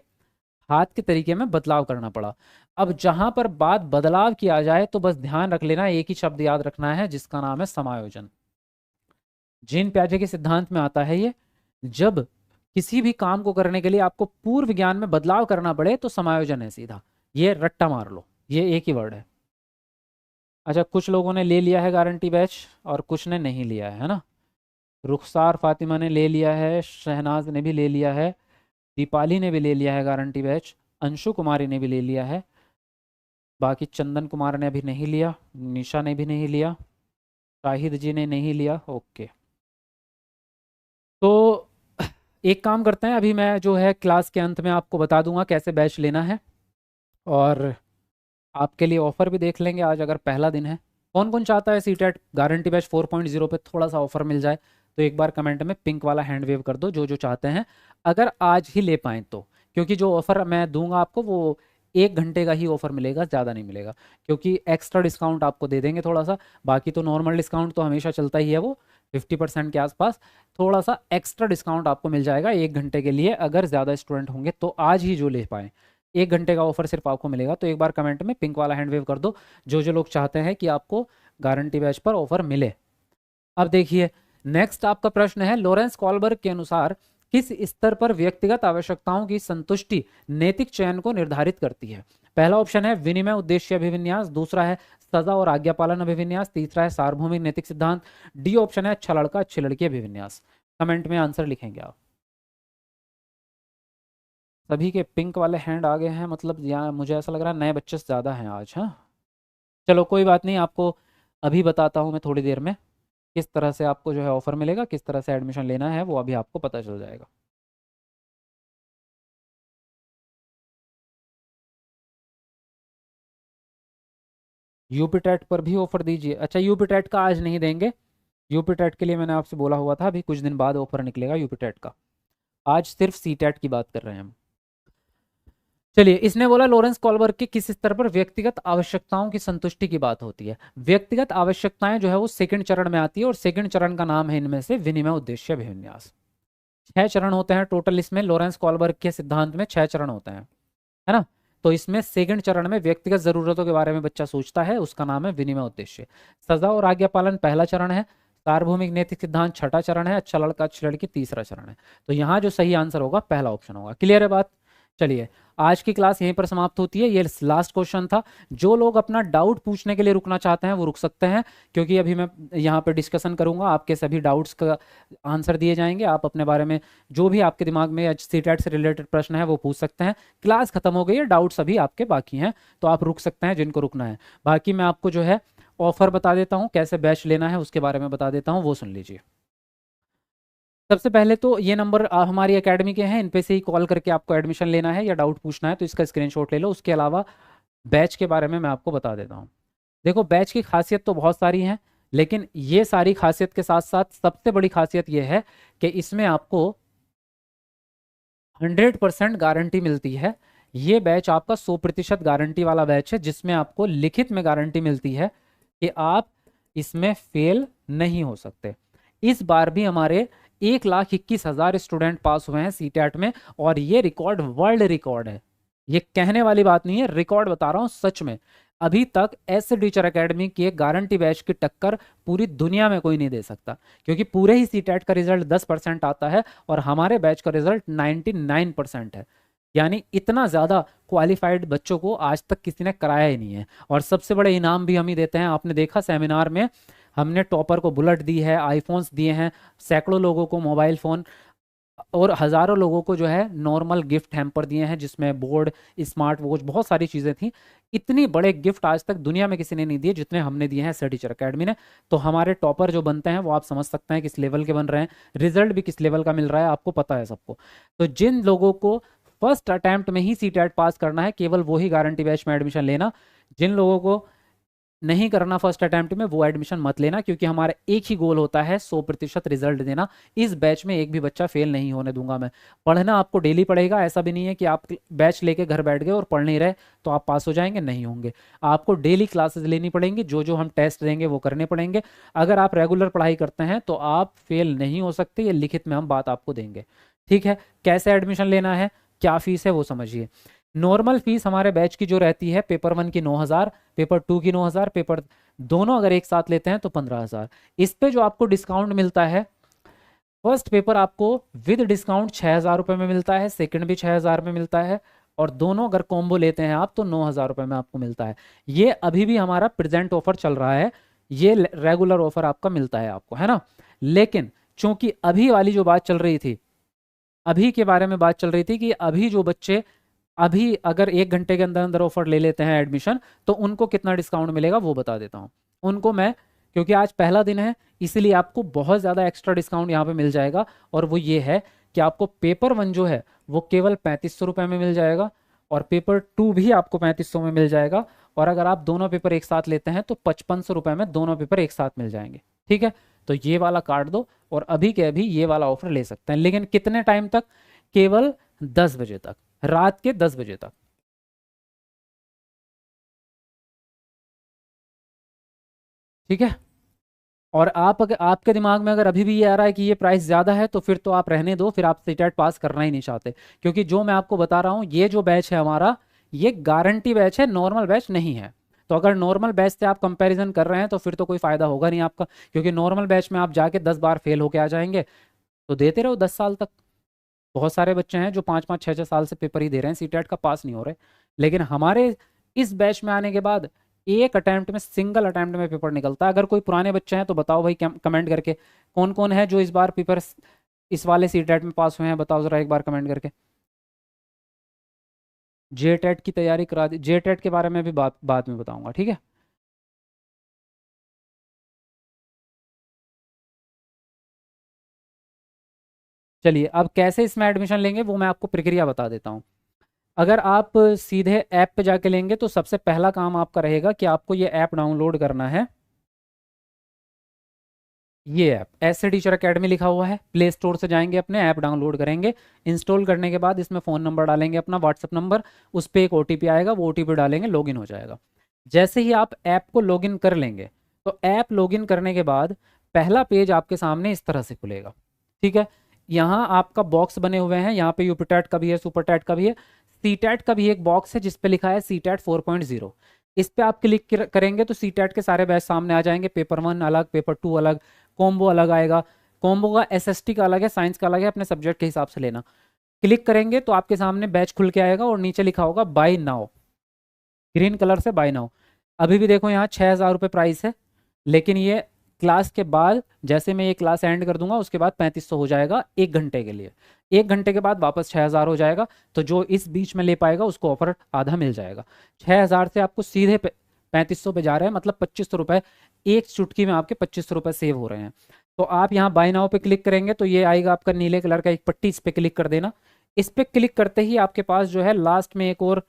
हाथ के तरीके में बदलाव करना पड़ा? अब जहां पर बात बदलाव की आ जाए तो बस ध्यान रख लेना, एक ही शब्द याद रखना है जिसका नाम है समायोजन। जीन प्याजे के सिद्धांत में आता है ये, जब किसी भी काम को करने के लिए आपको पूर्व ज्ञान में बदलाव करना पड़े तो समायोजन है सीधा। ये रट्टा मार लो, ये एक ही वर्ड है। अच्छा, कुछ लोगों ने ले लिया है गारंटी बैच और कुछ ने नहीं लिया है ना। रुखसार फातिमा ने ले लिया है, शहनाज ने भी ले लिया है, दीपाली ने भी ले लिया है गारंटी बैच, अंशु कुमारी ने भी ले लिया है, बाकी चंदन कुमार ने अभी नहीं लिया, निशा ने भी नहीं लिया, शाहिद जी ने नहीं लिया। ओके, तो एक काम करते हैं, अभी मैं जो है क्लास के अंत में आपको बता दूंगा कैसे बैच लेना है, और आपके लिए ऑफर भी देख लेंगे आज, अगर पहला दिन है। कौन कौन चाहता है सीटेट गारंटी बैच 4.0 पे थोड़ा सा ऑफर मिल जाए, तो एक बार कमेंट में पिंक वाला हैंड वेव कर दो, जो जो चाहते हैं, अगर आज ही ले पाएँ तो। क्योंकि जो ऑफर मैं दूंगा आपको वो 1 घंटे का ही ऑफर मिलेगा, ज़्यादा नहीं मिलेगा, क्योंकि एक्स्ट्रा डिस्काउंट आपको दे देंगे थोड़ा सा। बाकी तो नॉर्मल डिस्काउंट तो हमेशा चलता ही है, वो 50% के आसपास। थोड़ा सा एक्स्ट्रा डिस्काउंट आपको मिल जाएगा 1 घंटे के लिए, अगर ज़्यादा स्टूडेंट होंगे तो आज ही जो ले पाएँ। 1 घंटे का ऑफर सिर्फ आपको मिलेगा, तो एक बार कमेंट में पिंक वाला हैंड वेव कर दो, जो जो लोग चाहते हैं कि आपको गारंटी बैच पर ऑफर मिले। अब देखिए, नेक्स्ट आपका प्रश्न है, लॉरेंस कॉलबर्ग के अनुसार किस स्तर पर व्यक्तिगत आवश्यकताओं की संतुष्टि नैतिक चयन को निर्धारित करती है? पहला ऑप्शन है विनिमय उद्देश्य अभिविन्यास, दूसरा है सजा और आज्ञा पालन अभिविन्यास, तीसरा है सार्वभौमिक नैतिक सिद्धांत, डी ऑप्शन है अच्छा लड़का अच्छी लड़की अभिविन्यास। कमेंट में आंसर लिखेंगे आप। सभी के पिंक वाले हैंड आ गए हैं, मतलब यहाँ मुझे ऐसा लग रहा है नए बच्चे ज़्यादा हैं आज। हाँ, चलो कोई बात नहीं, आपको अभी बताता हूँ मैं थोड़ी देर में किस तरह से आपको जो है ऑफर मिलेगा, किस तरह से एडमिशन लेना है वो अभी आपको पता चल जाएगा। यूपी टेट पर भी ऑफर दीजिए? अच्छा, यूपी टेट का आज नहीं देंगे, यूपी टेट के लिए मैंने आपसे बोला हुआ था अभी कुछ दिन बाद ऑफर निकलेगा यूपी टेट का। आज सिर्फ सी टेट की बात कर रहे हैं हम। चलिए, इसने बोला लॉरेंस कॉलबर्ग के किस स्तर पर व्यक्तिगत आवश्यकताओं की संतुष्टि की बात होती है? व्यक्तिगत आवश्यकताएं जो है वो सेकंड चरण में आती है, और सेकंड चरण का नाम है इनमें से विनिमय उद्देश्य अभिविन्यास। 6 चरण होते हैं टोटल इसमें, लॉरेंस कॉलबर्ग के सिद्धांत में 6 चरण होते हैं, है ना। तो इसमें सेकंड चरण में व्यक्तिगत जरूरतों के बारे में बच्चा सोचता है, उसका नाम है विनिमय उद्देश्य। सजा और आज्ञा पालन पहला चरण है। सार्वभौमिक नैतिक सिद्धांत छठा चरण है। अच्छा लड़का अच्छी लड़की तीसरा चरण है। तो यहाँ जो सही आंसर होगा पहला ऑप्शन होगा। क्लियर है बात? चलिए, आज की क्लास यहीं पर समाप्त होती है। ये लास्ट क्वेश्चन था। जो लोग अपना डाउट पूछने के लिए रुकना चाहते हैं वो रुक सकते हैं, क्योंकि अभी मैं यहाँ पे डिस्कशन करूंगा, आपके सभी डाउट्स का आंसर दिए जाएंगे। आप अपने बारे में जो भी आपके दिमाग में सीटेट से रिलेटेड प्रश्न है वो पूछ सकते हैं। क्लास खत्म हो गई है, डाउट्स अभी आपके बाकी हैं, तो आप रुक सकते हैं जिनको रुकना है। बाकी मैं आपको जो है ऑफर बता देता हूँ, कैसे बैच लेना है उसके बारे में बता देता हूँ, वो सुन लीजिए। सबसे पहले तो ये नंबर हमारी एकेडमी के हैं, इन पे से ही कॉल करके आपको एडमिशन लेना है या डाउट पूछना है तो इसका स्क्रीनशॉट ले लो। उसके अलावा बैच के बारे में मैं आपको बता देता हूँ। देखो, बैच की खासियत तो बहुत सारी हैं, लेकिन ये सारी खासियत के साथ साथ सबसे बड़ी खासियत ये है कि इसमें आपको 100% गारंटी मिलती है। ये बैच आपका 100% गारंटी वाला बैच है, जिसमें आपको लिखित में गारंटी मिलती है कि आप इसमें फेल नहीं हो सकते। इस बार भी हमारे 1,21,000 स्टूडेंट पास हुए हैं सीटेट में, और ये रिकॉर्ड वर्ल्ड रिकॉर्ड है। ये कहने वाली बात नहीं है, रिकॉर्ड बता रहा हूं सच में। अभी तक ऐसे टीचर एकेडमी की एक गारंटी बैच की टक्कर पूरी दुनिया में कोई नहीं दे सकता, क्योंकि पूरे ही सीटेट का रिजल्ट 10% आता है और हमारे बैच का रिजल्ट 99% है। यानी इतना ज़्यादा क्वालिफाइड बच्चों को आज तक किसी ने कराया ही नहीं है। और सबसे बड़े इनाम भी हम ही देते हैं। आपने देखा सेमिनार में हमने टॉपर को बुलेट दी है, आईफोन्स दिए हैं, सैकड़ों लोगों को मोबाइल फ़ोन, और हज़ारों लोगों को जो है नॉर्मल गिफ्ट हैम्पर दिए हैं, जिसमें बोर्ड, स्मार्ट वॉच, बहुत सारी चीज़ें थी। इतनी बड़े गिफ्ट आज तक दुनिया में किसी ने नहीं दिए जितने हमने दिए हैं एसएड टीचर अकेडमी ने। तो हमारे टॉपर जो बनते हैं वो आप समझ सकते हैं किस लेवल के बन रहे हैं, रिजल्ट भी किस लेवल का मिल रहा है, आपको पता है सबको। तो जिन लोगों को फर्स्ट अटैम्प्ट में ही सीटेट पास करना है, केवल वो ही गारंटी बैच में एडमिशन लेना। जिन लोगों को नहीं करना फर्स्ट अटेम्प्ट में, वो एडमिशन मत लेना, क्योंकि हमारा एक ही गोल होता है 100% रिजल्ट देना। इस बैच में एक भी बच्चा फेल नहीं होने दूंगा मैं। पढ़ना आपको डेली पड़ेगा, ऐसा भी नहीं है कि आप बैच लेके घर बैठ गए और पढ़ नहीं रहे तो आप पास हो जाएंगे, नहीं होंगे। आपको डेली क्लासेस लेनी पड़ेंगी, जो जो हम टेस्ट देंगे वो करने पड़ेंगे। अगर आप रेगुलर पढ़ाई करते हैं तो आप फेल नहीं हो सकते, ये लिखित में हम बात आपको देंगे। ठीक है, कैसे एडमिशन लेना है, क्या फीस है वो समझिए। नॉर्मल फीस हमारे बैच की जो रहती है, पेपर 1 की 9,000, पेपर 2 की 9,000, पेपर दोनों अगर एक साथ लेते हैं तो 15,000। इस पे जो आपको डिस्काउंट मिलता है, फर्स्ट पेपर आपको विद डिस्काउंट 6,000 रुपये में मिलता है, सेकंड भी 6,000 में मिलता है, और दोनों अगर कॉम्बो लेते हैं आप तो 9,000 रुपये में आपको मिलता है। ये अभी भी हमारा प्रेजेंट ऑफर चल रहा है, ये रेगुलर ऑफर आपका मिलता है आपको, है ना। लेकिन चूंकि अभी वाली जो बात चल रही थी, अभी के बारे में बात चल रही थी कि अभी जो बच्चे अभी अगर 1 घंटे के अंदर अंदर ऑफर ले लेते हैं एडमिशन, तो उनको कितना डिस्काउंट मिलेगा वो बता देता हूँ उनको मैं। क्योंकि आज पहला दिन है, इसलिए आपको बहुत ज़्यादा एक्स्ट्रा डिस्काउंट यहाँ पे मिल जाएगा, और वो ये है कि आपको पेपर 1 जो है वो केवल 3500 रुपये में मिल जाएगा, और पेपर 2 भी आपको 3500 में मिल जाएगा, और अगर आप दोनों पेपर एक साथ लेते हैं तो 5500 रुपये में दोनों पेपर एक साथ मिल जाएंगे। ठीक है, तो ये वाला काट दो और अभी के अभी ये वाला ऑफर ले सकते हैं। लेकिन कितने टाइम तक? केवल 10 बजे तक, रात के 10 बजे तक। ठीक है, और आप अगर आपके दिमाग में अगर अभी भी ये आ रहा है कि ये प्राइस ज़्यादा है, तो फिर तो आप रहने दो, फिर आप सीटेट पास करना ही नहीं चाहते। क्योंकि जो मैं आपको बता रहा हूँ, ये जो बैच है हमारा, ये गारंटी बैच है, नॉर्मल बैच नहीं है। तो अगर नॉर्मल बैच से आप कंपैरिजन कर रहे हैं तो फिर तो कोई फ़ायदा होगा नहीं आपका, क्योंकि नॉर्मल बैच में आप जाके 10 बार फेल होके आ जाएंगे। तो देते रहो 10 साल तक। बहुत सारे बच्चे हैं जो 5-5 6-6 साल से पेपर ही दे रहे हैं, सीटेट का पास नहीं हो रहे। लेकिन हमारे इस बैच में आने के बाद एक अटैम्प्ट में, सिंगल अटैम्प्ट में पेपर निकलता है। अगर कोई पुराने बच्चे हैं तो बताओ भाई, कमेंट करके कौन कौन है जो इस बार पेपर इस वाले सीटेट में पास हुए हैं, बताओ जरा एक बार कमेंट करके। जेटेट की तैयारी करा दी, जेटेट के बारे में भी बाद में बताऊंगा, ठीक है। चलिए, अब कैसे इसमें एडमिशन लेंगे वो मैं आपको प्रक्रिया बता देता हूँ। अगर आप सीधे ऐप पे जाके लेंगे तो सबसे पहला काम आपका रहेगा कि आपको ये ऐप डाउनलोड करना है। ये ऐप ऐसे टीचर अकेडमी लिखा हुआ है, प्ले स्टोर से जाएंगे, अपने ऐप डाउनलोड करेंगे। इंस्टॉल करने के बाद इसमें फ़ोन नंबर डालेंगे, अपना व्हाट्सअप नंबर, उस पर एक ओटीपी आएगा, वो ओटीपी डालेंगे, लॉगिन हो जाएगा। जैसे ही आप ऐप को लॉगिन कर लेंगे, तो ऐप लॉगिन करने के बाद पहला पेज आपके सामने इस तरह से खुलेगा। ठीक है, यहाँ आपका बॉक्स बने हुए हैं, यहाँ पे यूपीटेट का भी है, सुपरटेट का भी है, सीटेट का भी एक बॉक्स है जिस पे लिखा है सीटेट 4.0। इस पे आप क्लिक करेंगे तो सीटेट के सारे बैच सामने आ जाएंगे। पेपर 1 अलग, पेपर 2 अलग, कॉम्बो अलग आएगा। कॉम्बो का एसएसटी का अलग है, साइंस का अलग है, अपने सब्जेक्ट के हिसाब से लेना। क्लिक करेंगे तो आपके सामने बैच खुल के आएगा और नीचे लिखा होगा बाय नाउ, ग्रीन कलर से बाय नाउ। अभी भी देखो यहाँ 6,000 रुपये प्राइस है, लेकिन ये क्लास के बाद, जैसे मैं ये क्लास एंड कर दूंगा उसके बाद 3,500 हो जाएगा 1 घंटे के लिए। 1 घंटे के बाद वापस 6,000 हो जाएगा। तो जो इस बीच में ले पाएगा उसको ऑफर आधा मिल जाएगा। 6,000 से आपको सीधे 3,500 पे जा रहे हैं, मतलब 2,500 रुपये, एक चुटकी में आपके 2,500 रुपये सेव हो रहे हैं। तो आप यहाँ बाय नाउ पे क्लिक करेंगे तो ये आएगा आपका नीले कलर का एक पट्टी, इस पे क्लिक कर देना। इस पे क्लिक करते ही आपके पास जो है लास्ट में एक और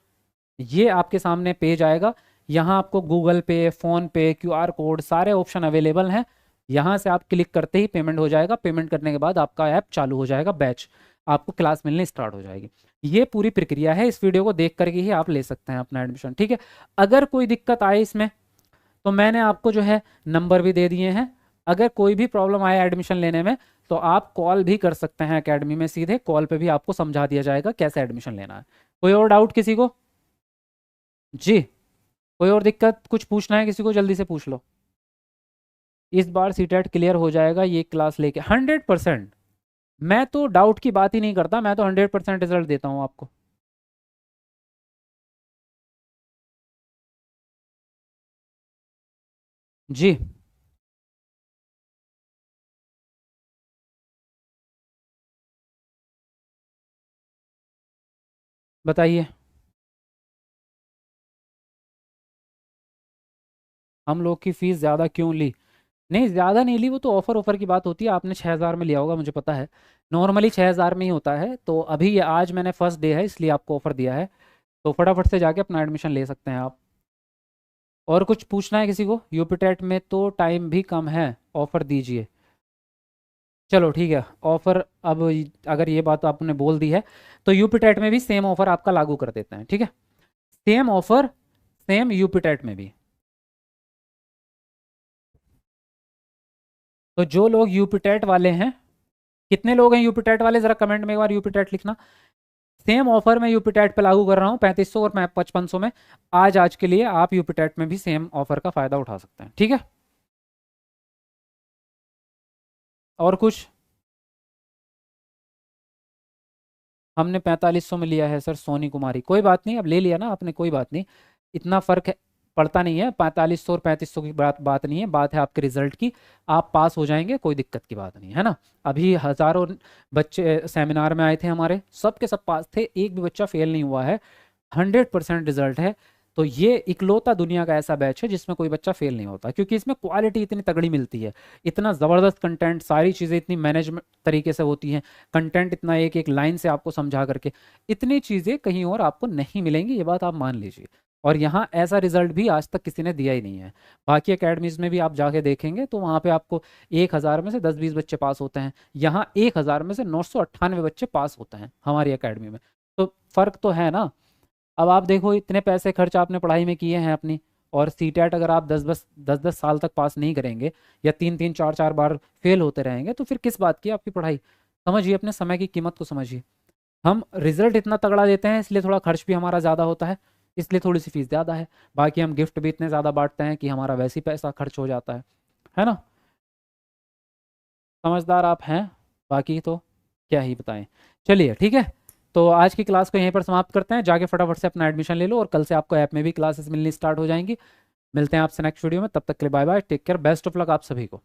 ये आपके सामने पेज आएगा। यहाँ आपको गूगल पे, फोन पे, क्यूआर कोड सारे ऑप्शन अवेलेबल हैं। यहाँ से आप क्लिक करते ही पेमेंट हो जाएगा। पेमेंट करने के बाद आपका ऐप चालू हो जाएगा, बैच आपको क्लास मिलने स्टार्ट हो जाएगी। ये पूरी प्रक्रिया है, इस वीडियो को देख करके ही आप ले सकते हैं अपना एडमिशन, ठीक है। अगर कोई दिक्कत आए इसमें तो मैंने आपको जो है नंबर भी दे दिए हैं। अगर कोई भी प्रॉब्लम आए एडमिशन लेने में तो आप कॉल भी कर सकते हैं एकेडमी में, सीधे कॉल पे भी आपको समझा दिया जाएगा कैसे एडमिशन लेना है। कोई और डाउट किसी को? जी, कोई और दिक्कत, कुछ पूछना है किसी को, जल्दी से पूछ लो। इस बार सीटेट क्लियर हो जाएगा ये क्लास लेके 100%। मैं तो डाउट की बात ही नहीं करता, मैं तो 100% रिजल्ट देता हूँ आपको। जी बताइए। हम लोग की फीस ज़्यादा क्यों ली? नहीं, ज़्यादा नहीं ली, वो तो ऑफर ऑफर की बात होती है। आपने 6,000 में लिया होगा, मुझे पता है। नॉर्मली 6,000 में ही होता है। तो अभी ये आज मैंने फर्स्ट डे है इसलिए आपको ऑफर दिया है। तो फटाफट से जाके अपना एडमिशन ले सकते हैं आप। और कुछ पूछना है किसी को? यूपीटेट में तो टाइम भी कम है, ऑफर दीजिए। चलो ठीक है, ऑफर अब अगर ये बात आपने बोल दी है तो यूपीटेट में भी सेम ऑफर आपका लागू कर देते हैं, ठीक है। सेम ऑफर, सेम यूपीटेट में भी। तो जो लोग यूपीटेट वाले हैं, कितने लोग हैं यूपीटेट वाले, जरा कमेंट में एक बार यूपीटेट लिखना। सेम ऑफर मैं यूपीटेट पे लागू कर रहा हूँ 3,500 और मैं 5,500 में। आज के लिए आप यूपीटेट में भी सेम ऑफर का फायदा उठा सकते हैं, ठीक है। और कुछ? हमने 4,500 में लिया है सर, सोनी कुमारी। कोई बात नहीं, अब ले लिया ना आपने, कोई बात नहीं, इतना फर्क है, पड़ता नहीं है। 4,500 और 3,500 की बात नहीं है, बात है आपके रिजल्ट की। आप पास हो जाएंगे, कोई दिक्कत की बात नहीं है ना। अभी हज़ारों बच्चे सेमिनार में आए थे हमारे, सब के सब पास थे, एक भी बच्चा फेल नहीं हुआ है। 100% रिजल्ट है। तो ये इकलौता दुनिया का ऐसा बैच है जिसमें कोई बच्चा फेल नहीं होता, क्योंकि इसमें क्वालिटी इतनी तगड़ी मिलती है, इतना ज़बरदस्त कंटेंट, सारी चीज़ें इतनी मैनेजमेंट तरीके से होती हैं, कंटेंट इतना एक एक लाइन से आपको समझा करके, इतनी चीज़ें कहीं और आपको नहीं मिलेंगी, ये बात आप मान लीजिए। और यहाँ ऐसा रिजल्ट भी आज तक किसी ने दिया ही नहीं है। बाकी एकेडमीज़ में भी आप जाके देखेंगे तो वहाँ पे आपको 1,000 में से 10-20 बच्चे पास होते हैं, यहाँ 1,000 में से 998 बच्चे पास होते हैं हमारी एकेडमी में। तो फ़र्क तो है ना। अब आप देखो, इतने पैसे खर्च आपने पढ़ाई में किए हैं अपनी, और सीटेट अगर आप 10-10 साल तक पास नहीं करेंगे या 3-3 4-4 बार फेल होते रहेंगे तो फिर किस बात की आपकी पढ़ाई? समझिए, अपने समय की कीमत को समझिए। हम रिजल्ट इतना तगड़ा देते हैं इसलिए थोड़ा खर्च भी हमारा ज़्यादा होता है, इसलिए थोड़ी सी फीस ज़्यादा है। बाकी हम गिफ्ट भी इतने ज़्यादा बांटते हैं कि हमारा वैसे ही पैसा खर्च हो जाता है ना। समझदार आप हैं, बाकी तो क्या ही बताएं। चलिए ठीक है, तो आज की क्लास को यहीं पर समाप्त करते हैं। जाके फटाफट से अपना एडमिशन ले लो और कल से आपको ऐप में भी क्लासेस मिलनी स्टार्ट हो जाएंगी। मिलते हैं आपसे नेक्स्ट वीडियो में, तब तक के लिए bye bye, take care, best of luck आप सभी को।